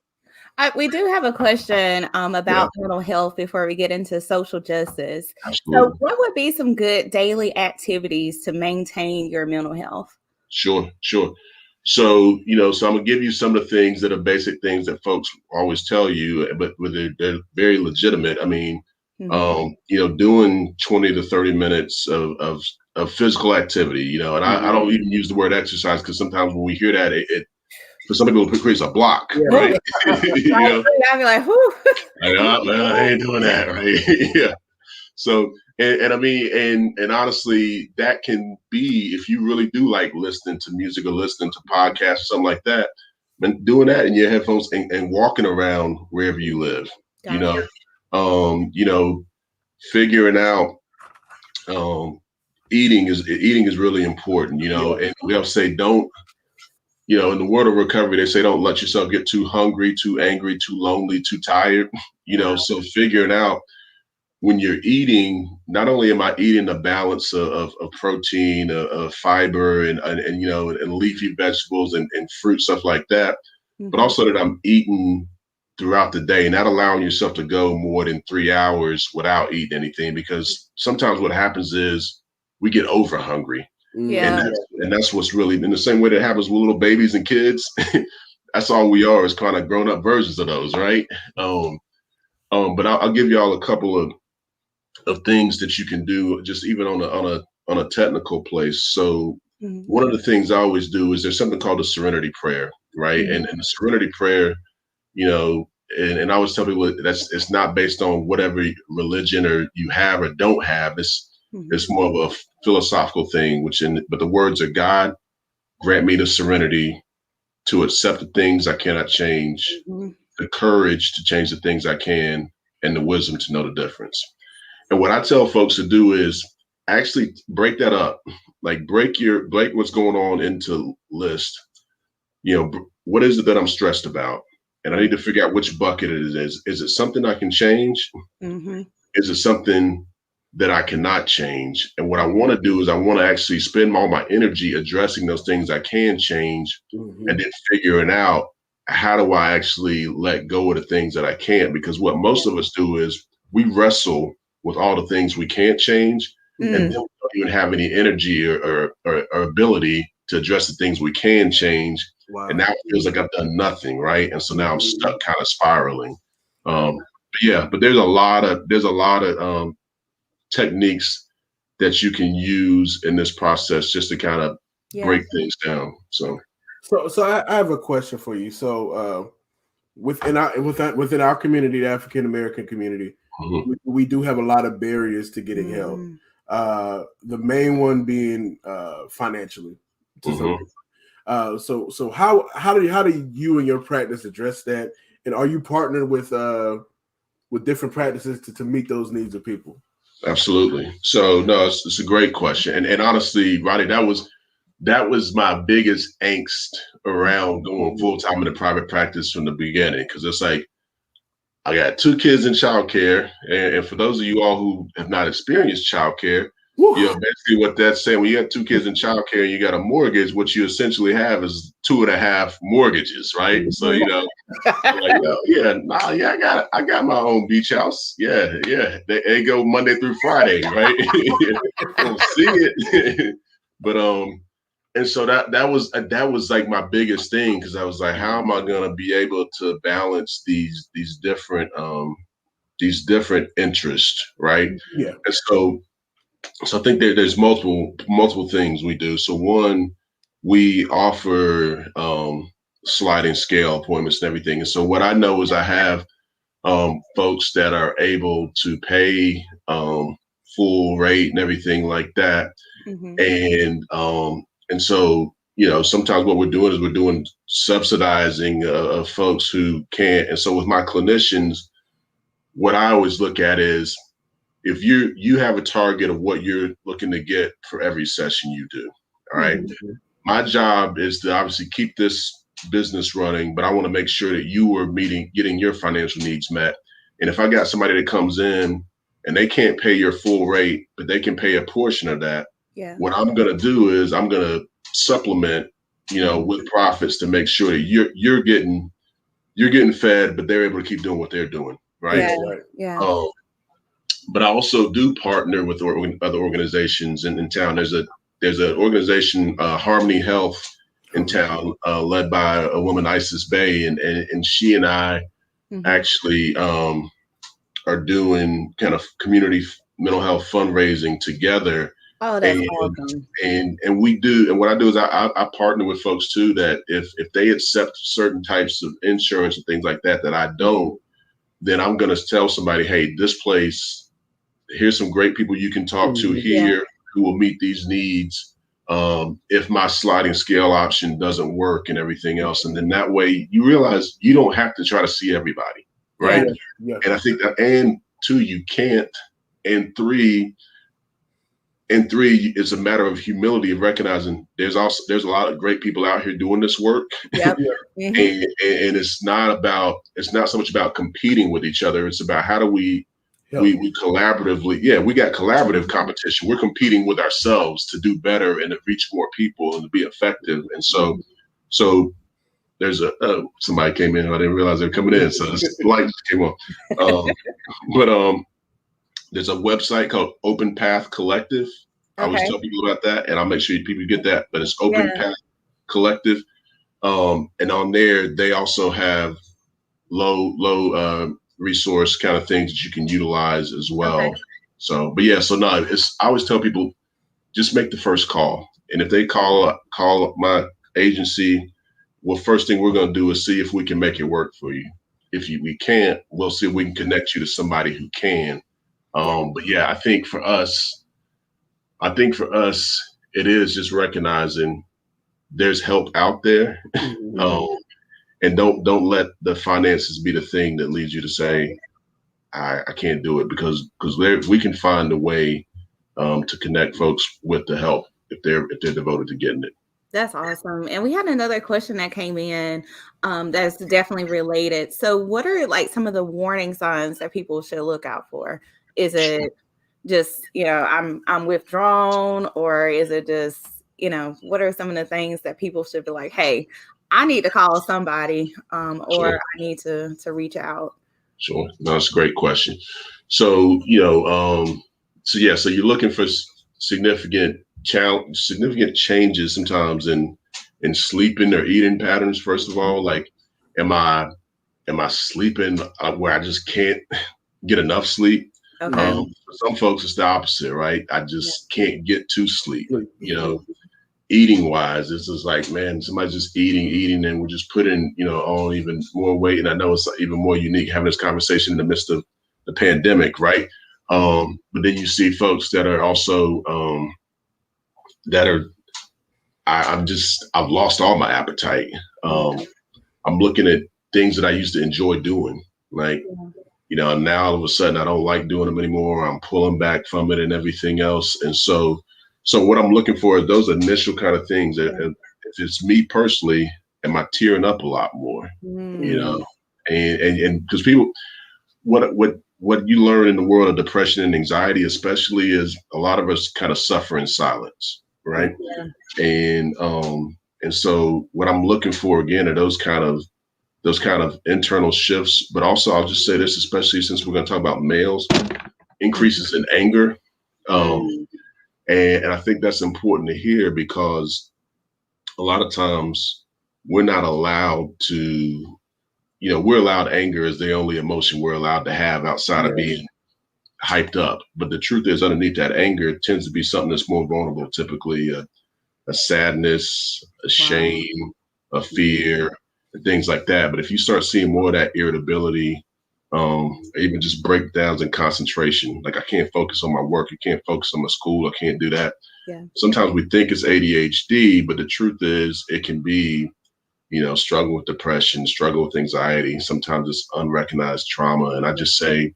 We do have a question about mental health before we get into social justice. Absolutely. So what would be some good daily activities to maintain your mental health? Sure. So, so I'm going to give you some of the things that are basic things that folks always tell you, but they're very legitimate. I mean, doing 20 to 30 minutes of physical activity, and I don't even use the word exercise, because sometimes when we hear that, it for some people, it creates a block, right? I'll be like, whew. I ain't doing that, right? Yeah. So, and I mean, and honestly, that can be, if you really do like listening to music or listening to podcasts or something like that, and doing that in your headphones and walking around wherever you live, figuring out, eating is really important, and we always say, don't, in the world of recovery, they say, don't let yourself get too hungry, too angry, too lonely, too tired, so figuring out when you're eating, not only am I eating a balance of protein, of fiber, and leafy vegetables and fruit, stuff like that, but also that I'm eating throughout the day, not allowing yourself to go more than 3 hours without eating anything, because sometimes what happens is we get over hungry. Yeah. And that's what's really, in the same way that happens with little babies and kids, that's all we are, is kind of grown up versions of those, right? But I'll give y'all a couple of things that you can do, just even on a technical place. So one of the things I always do is there's something called the serenity prayer, right? And the serenity prayer, and I always tell people it's not based on whatever religion or you have or don't have. It's more of a philosophical thing, but the words are God, grant me the serenity to accept the things I cannot change, the courage to change the things I can, and the wisdom to know the difference. And what I tell folks to do is actually break that up, like break what's going on into list. What is it that I'm stressed about? And I need to figure out which bucket it is. Is it something I can change? Is it something that I cannot change? And what I want to do is I want to actually spend all my energy addressing those things I can change, and then figuring out how do I actually let go of the things that I can't? Because what most of us do is we wrestle with all the things we can't change, and then we don't even have any energy or ability to address the things we can change. Wow. And now it feels like I've done nothing, right? And so now I'm stuck kind of spiraling. But there's a lot of techniques that you can use in this process just to kind of break things down. So I have a question for you. So within our community, the African American community, we do have a lot of barriers to getting help. The main one being financially. So how do you and your practice address that? And are you partnered with different practices to meet those needs of people? Absolutely. So no, it's a great question. And honestly, Rodney, that was my biggest angst around going full time in the private practice from the beginning. Cause it's like, I got 2 kids in childcare. And for those of you all who have not experienced childcare, basically what that's saying, when you have 2 kids in childcare and you got a mortgage, what you essentially have is 2.5 mortgages, right? So, I got my own beach house. Yeah. They go Monday through Friday, right? Don't see it. But and so that was like my biggest thing, because I was like, how am I gonna be able to balance these different interests, right? Yeah. And so I think there's multiple things we do. So one, we offer sliding scale appointments and everything. And so what I know is I have folks that are able to pay full rate and everything like that. And so, sometimes what we're doing subsidizing of folks who can't. And so with my clinicians, what I always look at is, if you have a target of what you're looking to get for every session you do, all right? My job is to obviously keep this business running, but I want to make sure that you are getting your financial needs met. And if I got somebody that comes in and they can't pay your full rate, but they can pay a portion of that, what I'm going to do is I'm going to supplement, with profits to make sure that you're getting fed, but they're able to keep doing what they're doing, right? But I also do partner with other organizations in town. There's an organization, Harmony Health, in town, led by a woman, Isis Bay, and she and I actually are doing kind of community mental health fundraising together. Oh, that's awesome. And we do, and what I do is I partner with folks too, that if they accept certain types of insurance and things like that I don't, then I'm going to tell somebody, hey, this place, here's some great people you can talk to here who will meet these needs if my sliding scale option doesn't work and everything else. And then that way you realize you don't have to try to see everybody, right? And I think that, and 2, you can't, and 3, it's a matter of humility, of recognizing there's a lot of great people out here doing this work. And it's not so much about competing with each other. It's about how do we collaboratively, we got collaborative competition. We're competing with ourselves to do better and to reach more people and to be effective. And so there's somebody came in, I didn't realize they were coming in. So the light just came on. But there's a website called Open Path Collective. I always tell people about that, and I'll make sure people get that. But it's Open Path Collective. And on there, they also have low resource kind of things that you can utilize as well. So I always tell people, just make the first call. And if they call my agency, well, first thing we're going to do is see if we can make it work for you. if we can't, we'll see if we can connect you to somebody who can. But yeah, I think for us, it is just recognizing there's help out there. And don't let the finances be the thing that leads you to say, I can't do it, because we can find a way to connect folks with the help if they're devoted to getting it. That's awesome. And we had another question that came in that's definitely related. So what are like some of the warning signs that people should look out for? Is it just, I'm withdrawn, or is it just, what are some of the things that people should be like, hey, I need to call somebody or Sure. I need to reach out? Sure. No, that's a great question. So, so you're looking for significant changes sometimes in sleeping or eating patterns. First of all, like, am I sleeping where I just can't get enough sleep? Okay. For some folks, it's the opposite, right? I just can't get to sleep. Eating wise, it's just like, man, somebody's just eating, and we're just putting, on even more weight. And I know it's even more unique having this conversation in the midst of the pandemic, right? But then you see folks that are also I've lost all my appetite. I'm looking at things that I used to enjoy doing, like, now all of a sudden I don't like doing them anymore. I'm pulling back from it and everything else. And so what I'm looking for is those initial kind of things. If it's me personally, am I tearing up a lot more? And because people, what you learn in the world of depression and anxiety, especially, is a lot of us kind of suffer in silence, right? And so what I'm looking for again are those kind of internal shifts. But also, I'll just say this, especially since we're going to talk about males, increases in anger. And I think that's important to hear, because a lot of times we're not allowed to, we're allowed anger as the only emotion we're allowed to have outside of being hyped up. But the truth is, underneath that anger, it tends to be something that's more vulnerable, typically a sadness, a shame, a fear, and things like that. But if you start seeing more of that irritability, even just breakdowns in concentration, like I can't focus on my work, I can't focus on my school, I can't do that. Sometimes we think it's ADHD, but the truth is it can be, struggle with depression, struggle with anxiety. Sometimes it's unrecognized trauma. And I just say,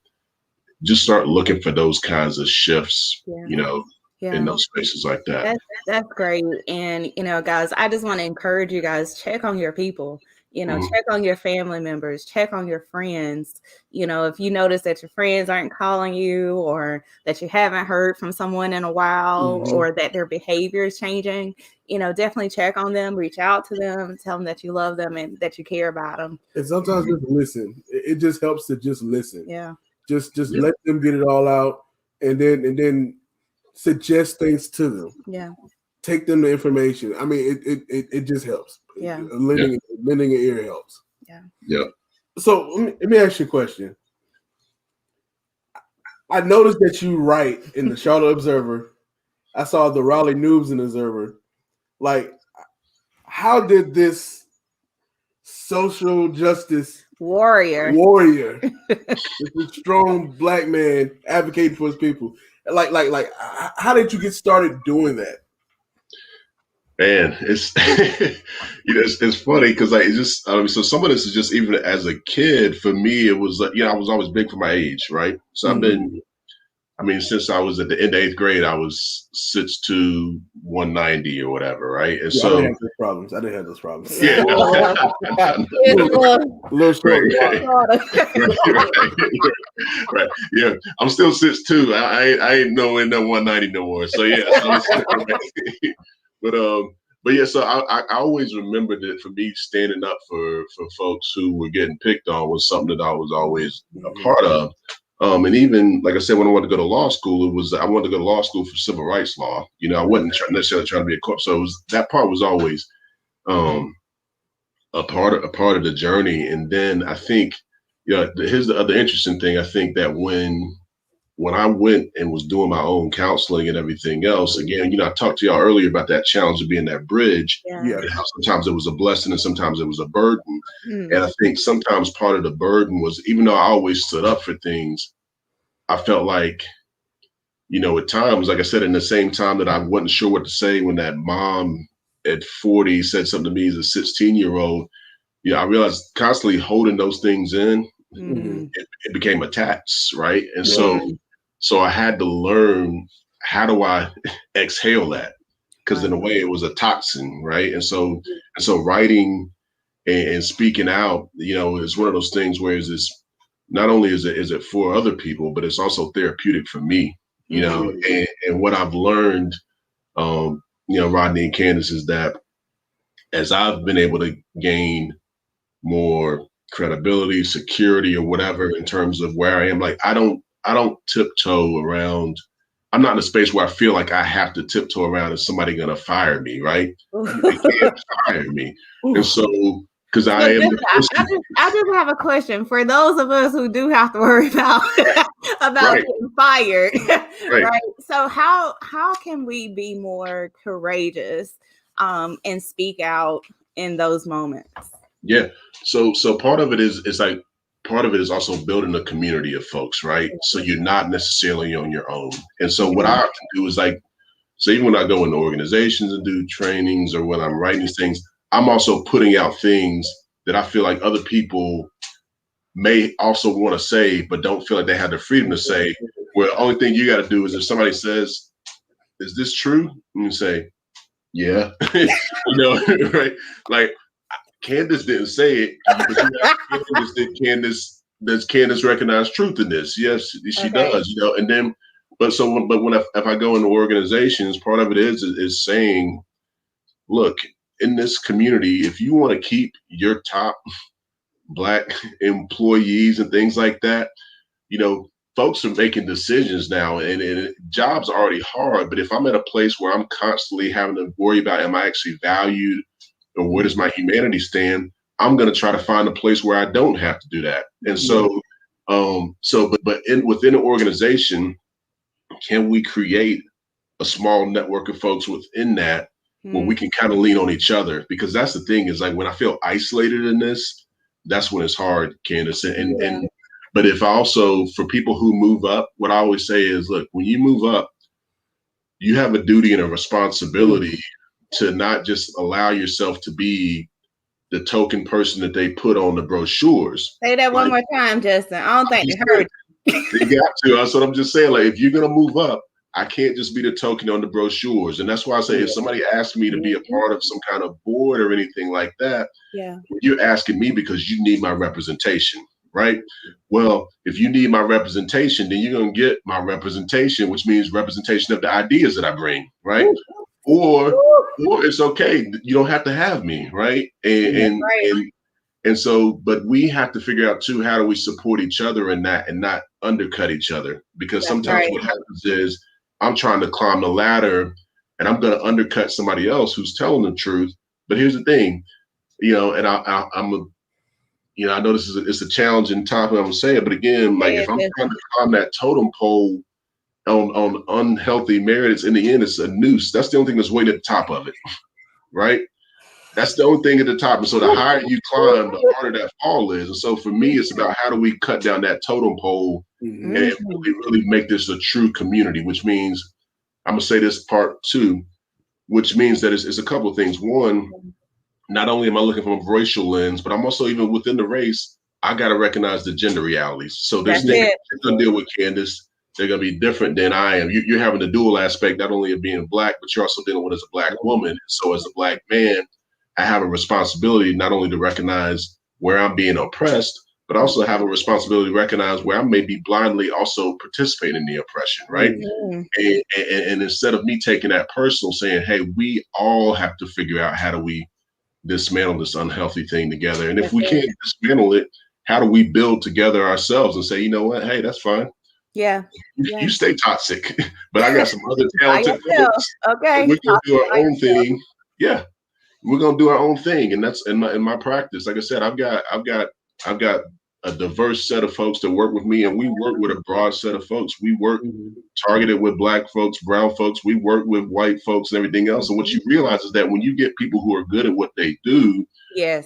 just start looking for those kinds of shifts, in those spaces like that. That's great. And, guys, I just want to encourage you guys, check on your people, check on your family members, check on your friends. If you notice that your friends aren't calling you, or that you haven't heard from someone in a while, or that their behavior is changing, definitely check on them, reach out to them, tell them that you love them and that you care about them. And sometimes just listen. It just helps to just listen. Just let them get it all out, and then suggest things to them. Take them the information. I mean, it just helps. Lending an ear helps. So let me ask you a question. I noticed that you write in the Charlotte Observer. I saw the Raleigh News and Observer. Like, how did this social justice warrior, this strong Black man advocating for his people, like, how did you get started doing that? Man, it's it's funny because so some of this is just, even as a kid, for me, it was I was always big for my age, right? So I've been, since I was at the end of 8th grade, I was 6'2", 190 or whatever, right? And so I didn't have those problems. Yeah, little short. Right. Yeah, I'm still 6'2". I ain't nowhere near 190 no more. So yeah. But yeah, so I always remembered that for me, standing up for folks who were getting picked on was something that I was always a part of. And even, like I said, when I wanted to go to law school, I wanted to go to law school for civil rights law. I wasn't necessarily trying to be a cop. So that part was always a part of the journey. And then I think, here's the other interesting thing. I think that when when I went and was doing my own counseling and everything else, again, I talked to y'all earlier about that challenge of being that bridge, Yeah. and how sometimes it was a blessing and sometimes it was a burden. Mm. And I think sometimes part of the burden was, even though I always stood up for things, I felt like, at times, like I said, in the same time that I wasn't sure what to say when that mom at 40 said something to me as a 16-year-old, I realized constantly holding those things in, Mm. it became attacks, right? And Mm. so I had to learn, how do I exhale that? Because in a Right. way it was a toxin, right? And so writing and speaking out, is one of those things where not only is it for other people, but it's also therapeutic for me, and what I've learned, Rodney and Candace, is that as I've been able to gain more credibility, security, or whatever in terms of where I am, like I don't tiptoe around. I'm not in a space where I feel like I have to tiptoe around and somebody gonna fire me, right? They can't fire me. And so, because I am the person. I just have a question for those of us who do have to worry about Right. getting fired. Right. Right. So how can we be more courageous and speak out in those moments? Yeah. So part of it is like, part of it is also building a community of folks, right? So you're not necessarily on your own. And so what I can do is, like, so even when I go into organizations and do trainings, or when I'm writing these things, I'm also putting out things that I feel like other people may also want to say, but don't feel like they have the freedom to say. Where the only thing you got to do is, if somebody says, "Is this true?" and you say, "Yeah," right? Like, Candace didn't say it, but you asked Candace, does Candace recognize truth in this? Yes, she does, and then, but if I go into organizations, part of it is saying, look, in this community, if you want to keep your top Black employees and things like that, folks are making decisions now, and jobs are already hard. But if I'm at a place where I'm constantly having to worry about, am I actually valued, or where does my humanity stand, I'm going to try to find a place where I don't have to do that. And so, within an organization, can we create a small network of folks within that where we can kind of lean on each other? Because that's the thing, is like, when I feel isolated in this, that's when it's hard, Candace. But if also, for people who move up, what I always say is, look, when you move up, you have a duty and a responsibility to not just allow yourself to be the token person that they put on the brochures. Say that one more time, Justin. I don't think they heard you. They got to. That's what I'm just saying. Like, if you're gonna move up, I can't just be the token on the brochures. And that's why I say, if somebody asks me to be a part of some kind of board or anything like that, you're asking me because you need my representation, right? Well, if you need my representation, then you're gonna get my representation, which means representation of the ideas that I bring, right? Or it's okay, you don't have to have me, right? And so, but we have to figure out too, how do we support each other in that and not undercut each other? Because sometimes what happens is, I'm trying to climb the ladder and I'm going to undercut somebody else who's telling the truth. But here's the thing, and I know it's a challenging topic, I'm saying, but again, like, if I'm trying to climb that totem pole on unhealthy marriage, in the end, it's a noose. That's the only thing that's waiting at the top of it, right? That's the only thing at the top. And so the higher you climb, the harder that fall is. And so for me, it's about, how do we cut down that totem pole and really make this a true community, which means, I'm going to say this part too, which means that it's a couple of things. One, not only am I looking from a racial lens, but I'm also, even within the race, I got to recognize the gender realities. So there's things you're going to deal with, Candace, they're going to be different than I am. You're having the dual aspect, not only of being Black, but you're also dealing with as a Black woman. So as a Black man, I have a responsibility not only to recognize where I'm being oppressed, but also have a responsibility to recognize where I may be blindly also participating in the oppression, right? And instead of me taking that personal, saying, hey, we all have to figure out, how do we dismantle this unhealthy thing together? And if we can't dismantle it, how do we build together ourselves and say, you know what, hey, that's fine. You stay toxic, but I got some other talented folks. Okay. We're gonna do our own thing. Yeah. We're gonna do our own thing. And that's in my practice. Like I said, I've got a diverse set of folks that work with me, and we work with a broad set of folks. We work targeted with Black folks, brown folks. We work with white folks and everything else. And what you realize is that when you get people who are good at what they do, yes,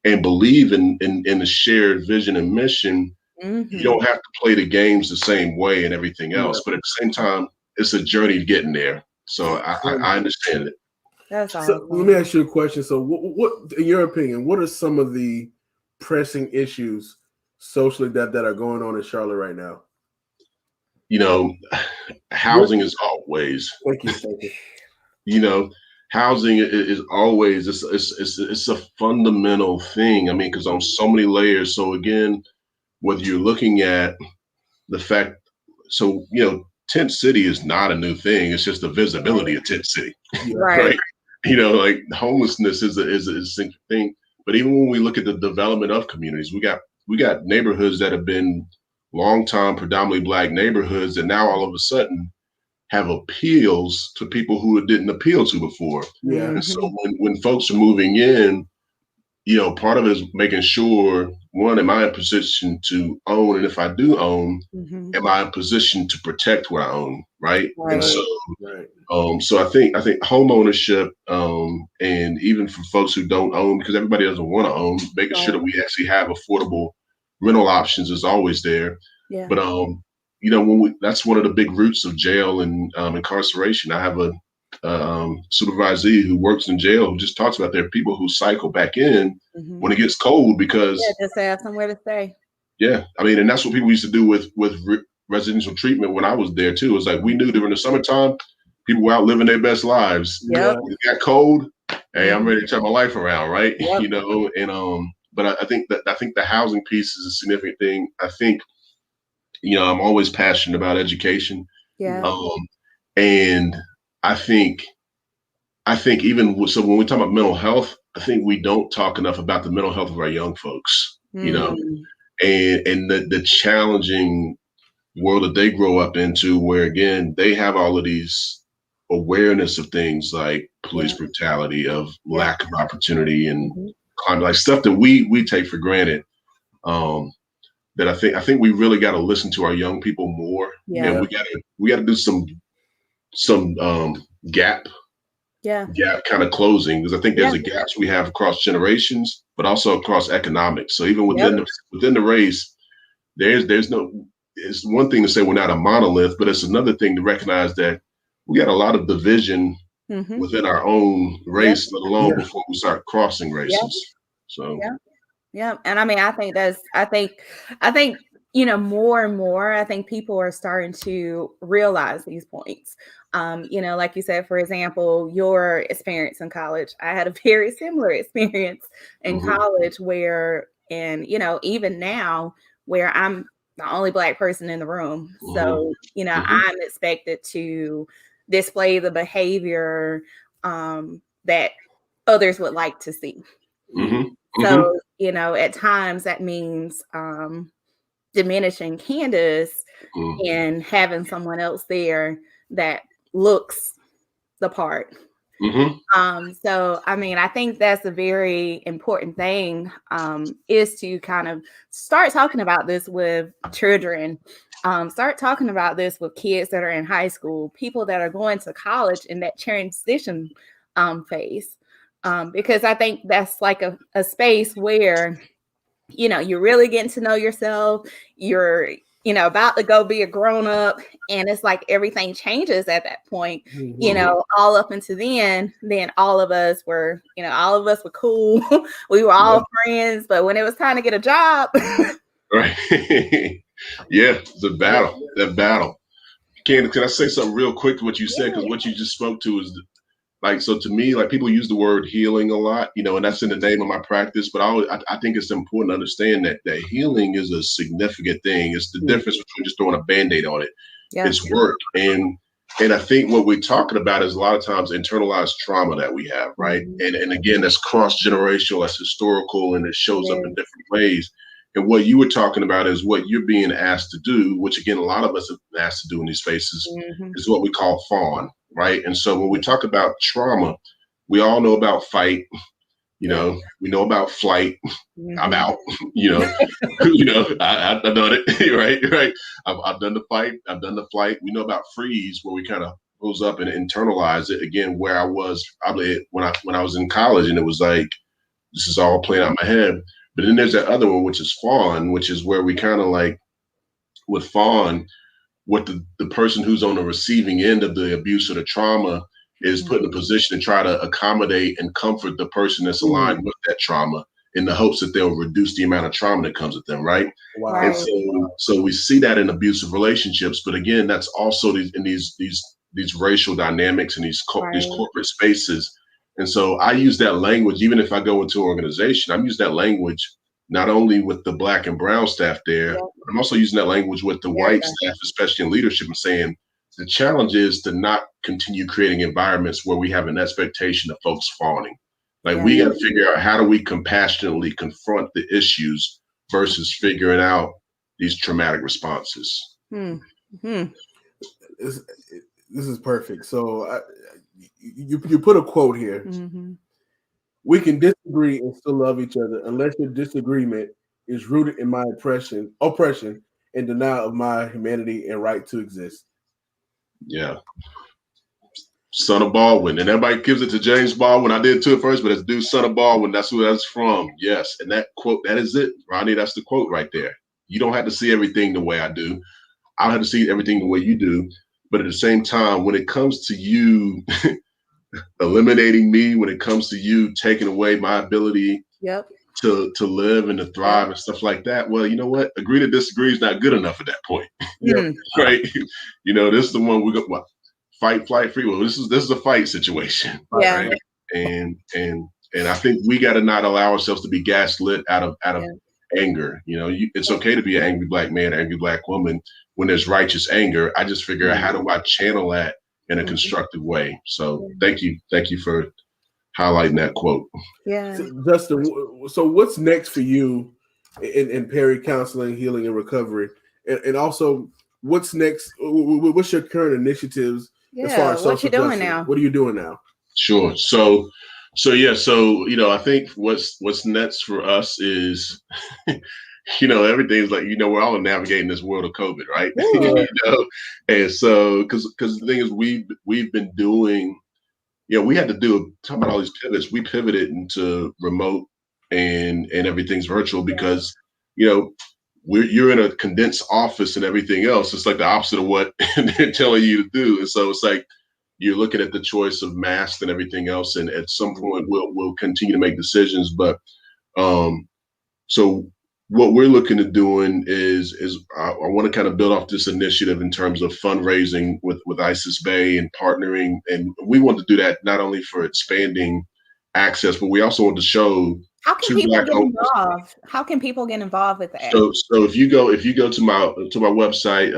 and believe in the shared vision and mission, you don't have to play the games the same way and everything else. But at the same time, it's a journey to getting there. So I understand it. That's awesome. So let me ask you a question. So what in your opinion, what are some of the pressing issues socially that are going on in Charlotte right now? Housing is always. Thank you. Housing is always it's a fundamental thing. I mean, because on so many layers. So again, whether you're looking at the fact, so tent city is not a new thing. It's just the visibility of tent city, right? Like homelessness is a thing. But even when we look at the development of communities, we got neighborhoods that have been long time predominantly Black neighborhoods, and now all of a sudden have appeals to people who it didn't appeal to before. Yeah. And so when folks are moving in, part of it is making sure, one, am I in position to own? And if I do own, am I in position to protect what I own? Right. And so, so I think home ownership, and even for folks who don't own, because everybody doesn't want to own, making sure that we actually have affordable rental options is always there. Yeah. But, that's one of the big roots of jail and incarceration. I have a supervisee who works in jail who just talks about there are people who cycle back in when it gets cold because just to have somewhere to stay. Yeah, I mean, and that's what people used to do with residential treatment when I was there too. It's like we knew during the summertime people were out living their best lives. Yeah, it got cold. Hey, I'm ready to turn my life around, right? And but I think the housing piece is a significant thing. I think I'm always passionate about education. Yeah. And I think even so when we talk about mental health, I think we don't talk enough about the mental health of our young folks, and the challenging world that they grow up into, where again, they have all of these awareness of things like police brutality, of lack of opportunity, and like stuff that we take for granted. That I think we really got to listen to our young people more. Yeah. And we got to do some gap kind of closing, because I think there's a gaps we have across generations, but also across economics. So even within the race, there's no. It's one thing to say we're not a monolith, but it's another thing to recognize that we got a lot of division within our own race, let alone before we start crossing races. So. Yeah. And I mean, I think more and more, I think people are starting to realize these points. Like you said, for example, your experience in college, I had a very similar experience in college where, and, even now where I'm the only Black person in the room. So, I'm expected to display the behavior that others would like to see. So, at times that means diminishing Candace and having someone else there that looks the part. So, I mean, I think that's a very important thing, is to kind of start talking about this with children, start talking about this with kids that are in high school, people that are going to college in that transition phase. Because I think that's like a space where, you're really getting to know yourself. You're, about to go be a grown up, and it's like everything changes at that point, all up until then all of us were cool. We were all friends, but when it was time to get a job. Right. Yeah, the battle, that battle. Can I say something real quick to what you said? Because what you just spoke to is like, so to me, like people use the word healing a lot, and that's in the name of my practice. But I think it's important to understand that healing is a significant thing. It's the difference between just throwing a Band-Aid on it. Yeah. It's work. And I think what we're talking about is a lot of times internalized trauma that we have, right? And again, that's cross-generational, that's historical, and it shows up in different ways. And what you were talking about is what you're being asked to do, which again, a lot of us have been asked to do in these spaces, is what we call fawn, right? And so when we talk about trauma, we all know about fight, You know, we know about flight. I'm out. You know, I've done it. Right. I've done the fight. I've done the flight. We know about freeze, where we kind of goes up and internalize it. Again, where I was probably when I was in college, and it was like this is all playing out in my head. But then there's that other one, which is fawn, which is where we kind of like with fawn, what the person who's on the receiving end of the abuse or the trauma is put in a position to try to accommodate and comfort the person that's aligned with that trauma in the hopes that they'll reduce the amount of trauma that comes with them, right? Wow. Right. And so we see that in abusive relationships, but again, that's also these racial dynamics and these corporate spaces. And so I use that language, even if I go into an organization, I'm using that language not only with the Black and brown staff there, but I'm also using that language with the white staff, especially in leadership, and saying the challenge is to not continue creating environments where we have an expectation of folks fawning. Like we got to figure out how do we compassionately confront the issues versus figuring out these traumatic responses. This is perfect. So you put a quote here. We can disagree and still love each other unless your disagreement is rooted in my oppression, and denial of my humanity and right to exist. Yeah. Son of Baldwin. And everybody gives it to James Baldwin. I did too at first, but it's dude, son of Baldwin. That's who that's from. Yes. And that quote, that is it, Ronnie. That's the quote right there. You don't have to see everything the way I do. I don't have to see everything the way you do. But at the same time, when it comes to you eliminating me, when it comes to you taking away my ability to live and to thrive and stuff like that, well, you know what? Agree to disagree is not good enough at that point. Right? You know, this is the one we go fight, flight, free will. This is a fight situation. Right? And I think we got to not allow ourselves to be gaslit out of anger. You know, it's okay to be an angry Black man, angry Black woman when there's righteous anger. I just figure out how do I channel that in a constructive way. So thank you for highlighting that quote. So, Justin, so what's next for you in Perry Counseling, Healing, and Recovery? And also, what's next? What's your current initiatives as far as social what you doing justice? now? What are you doing now? Sure. So you know, I think what's next for us is you know, everything's like, you know, we're all navigating this world of COVID, right? You know, and so because the thing is, we've been doing, you know, we had to talk about all these pivots. We pivoted into remote and everything's virtual because, you know, you're in a condensed office and everything else. It's like the opposite of what they're telling you to do. And so it's like you're looking at the choice of masks and everything else. And at some point we'll continue to make decisions. But so what we're looking at doing is I want to kind of build off this initiative in terms of fundraising with ISIS Bay and partnering. And we want to do that not only for expanding access, but we also want to show how can people get involved? How can people get involved with that? So if you go to my website,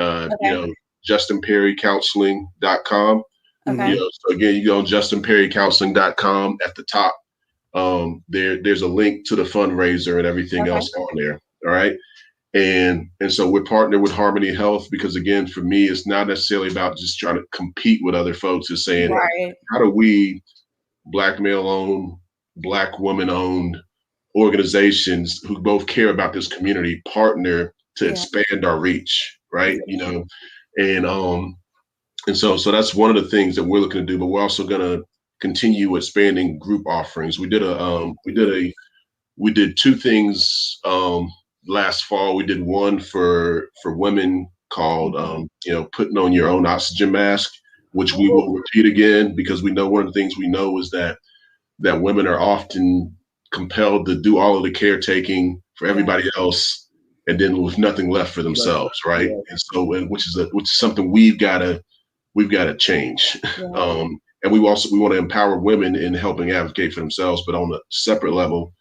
you know, justinperrycounseling.com. You know, so again, you go on justinperrycounseling.com at the top. There's a link to the fundraiser and everything else on there. All right. And so we're partnered with Harmony Health because, again, for me, it's not necessarily about just trying to compete with other folks. It's saying, how do we Black male-owned, Black woman-owned organizations who both care about this community partner to expand our reach, right? You know, and so that's one of the things that we're looking to do, but we're also going to continue expanding group offerings. We did two things last fall. We did one for women called you know, putting on your own oxygen mask, which we will repeat again because we know one of the things we know is that women are often compelled to do all of the caretaking for everybody else and then with nothing left for themselves, right? And so which is something we've got to change. And we want to empower women in helping advocate for themselves, but on a separate level,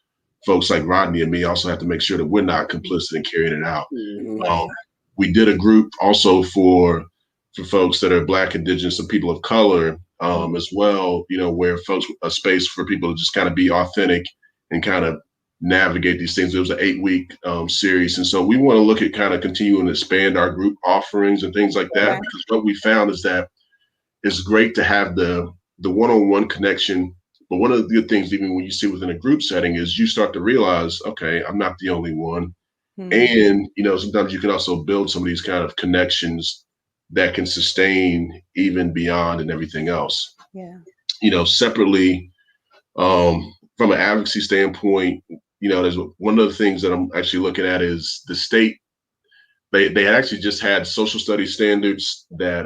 folks like Rodney and me also have to make sure that we're not complicit in carrying it out. We did a group also for folks that are Black, Indigenous, and people of color as well, you know, where folks, a space for people to just kind of be authentic and kind of navigate these things. It was an 8-week series. And so we want to look at kind of continuing to expand our group offerings and things like that, because what we found is that it's great to have the one-on-one connection one of the good things, even when you see within a group setting, is you start to realize, okay, I'm not the only one. And, sometimes you can also build some of these kind of connections that can sustain even beyond and everything else. Yeah. Separately, from an advocacy standpoint, there's one of the things that I'm actually looking at is the state. They actually just had social studies standards that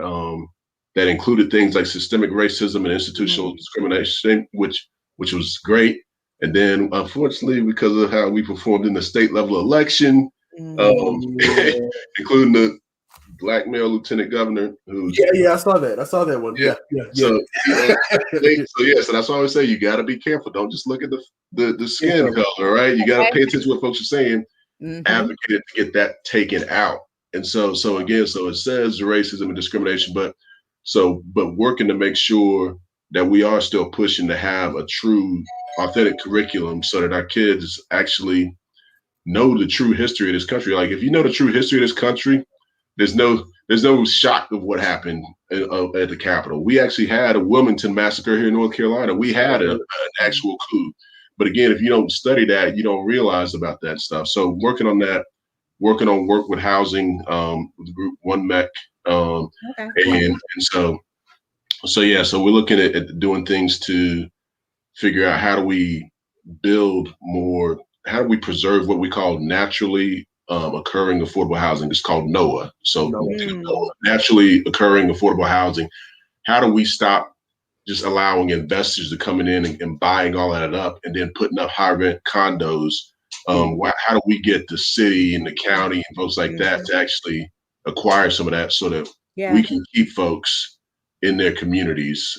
included things like systemic racism and institutional discrimination, which was great. And then, unfortunately, because of how we performed in the state level election, including the black male lieutenant governor, who's I saw that one. Yeah. So so that's why I always say you got to be careful. Don't just look at the skin color, right? You got to pay attention to what folks are saying. Advocated to get that taken out. And so it says racism and discrimination, but working to make sure that we are still pushing to have a true, authentic curriculum so that our kids actually know the true history of this country. Like, if you know the true history of this country, there's no shock of what happened at the Capitol. We actually had a Wilmington massacre here in North Carolina. We had an actual coup. But again, if you don't study that, you don't realize about that stuff. So working on that, work with housing, with the group One Mech. So we're looking at doing things to figure out how do we build more, how do we preserve what we call naturally occurring affordable housing. It's called NOAA. So naturally occurring affordable housing. How do we stop just allowing investors to come in and buying all that up and then putting up high rent condos? How do we get the city and the county and folks like that to actually acquire some of that so that we can keep folks in their communities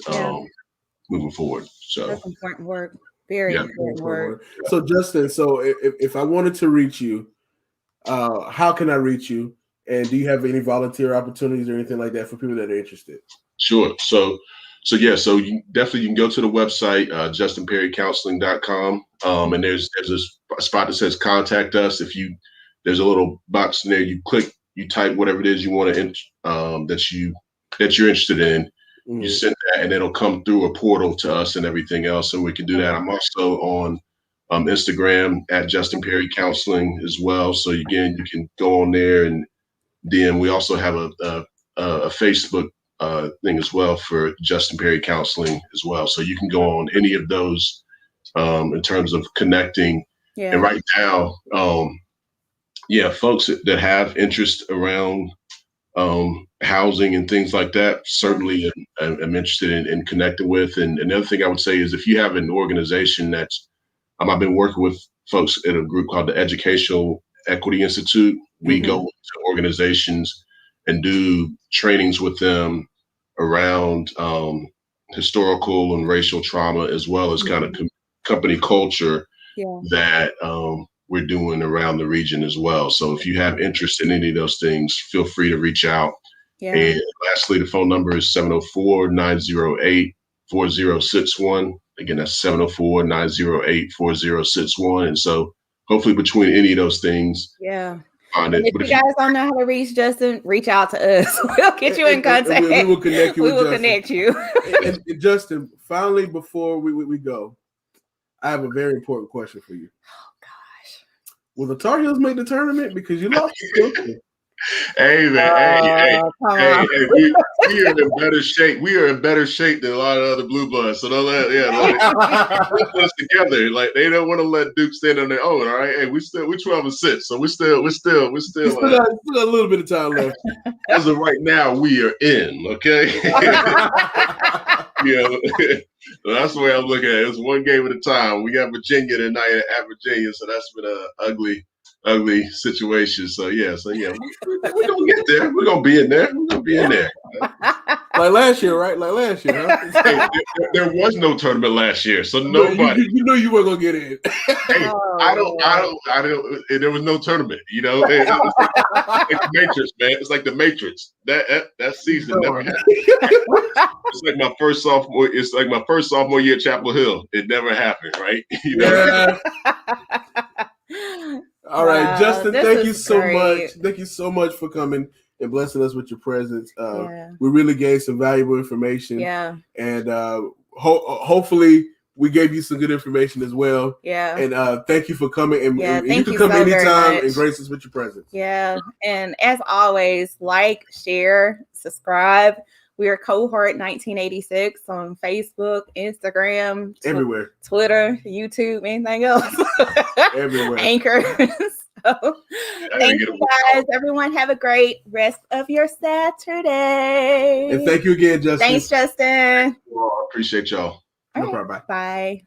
moving forward? So that's important work. Very important work. So Justin, if I wanted to reach you, how can I reach you? And do you have any volunteer opportunities or anything like that for people that are interested? Sure. So you can go to the website, justinperrycounseling.com. And there's a spot that says contact us. There's a little box in there, you click, you type whatever it is you want to, that you're interested in. You send that and it'll come through a portal to us and everything else. And we can do that. I'm also on Instagram at Justin Perry Counseling as well. So again, you can go on there, and then we also have a Facebook thing as well for Justin Perry Counseling as well. So you can go on any of those in terms of connecting. And right now, folks that have interest around housing and things like that, certainly I'm interested in connecting with. And another thing I would say is if you have an organization that's, I've been working with folks in a group called the Educational Equity Institute. We go to organizations and do trainings with them around historical and racial trauma, as well as kind of company culture that we're doing around the region as well. So if you have interest in any of those things, feel free to reach out. And lastly, the phone number is 704-908-4061. Again, that's 704-908-4061. And so hopefully between any of those things, find it. If you guys don't know how to reach Justin, reach out to us. We'll get you in contact. We will connect you. We will connect you. And Justin, finally, before we go, I have a very important question for you. Oh gosh. Will the Tar Heels make the tournament? Because you lost the Hey man, hey, we are in better shape. We are in better shape than a lot of other blue bloods. So don't let put us together. Like, they don't want to let Duke stand on their own. All right, hey, we 12-6, so we still got a little bit of time left. As of right now, we are in. Okay. That's the way I'm looking at it. It's one game at a time. We got Virginia tonight at Virginia, so that's been an ugly situation. So we're gonna get there. We're gonna be in there. Like last year, right? Like last year, huh? Hey, there was no tournament last year, so nobody. You knew you weren't gonna get in. Hey, I don't. There was no tournament. It's like the Matrix, man. It's like the Matrix. That season never happened. It's like my first sophomore. It's like my first sophomore year at Chapel Hill. It never happened, right? Yeah. All right, Justin, thank you so much. Thank you so much for coming and blessing us with your presence. We really gained some valuable information. Yeah. And hopefully we gave you some good information as well. Yeah. And thank you for coming. And Yeah, and thank you can you come so very anytime much. and grace us with your presence. Yeah. And as always, like, share, subscribe. We are Cohort 1986 on Facebook, Instagram, Everywhere. Twitter, YouTube, anything else. Everywhere. Anchor. So, thank you guys. Everyone have a great rest of your Saturday. And thank you again, Justin. Thanks, Justin. Well, I appreciate y'all. No problem. Bye. Bye.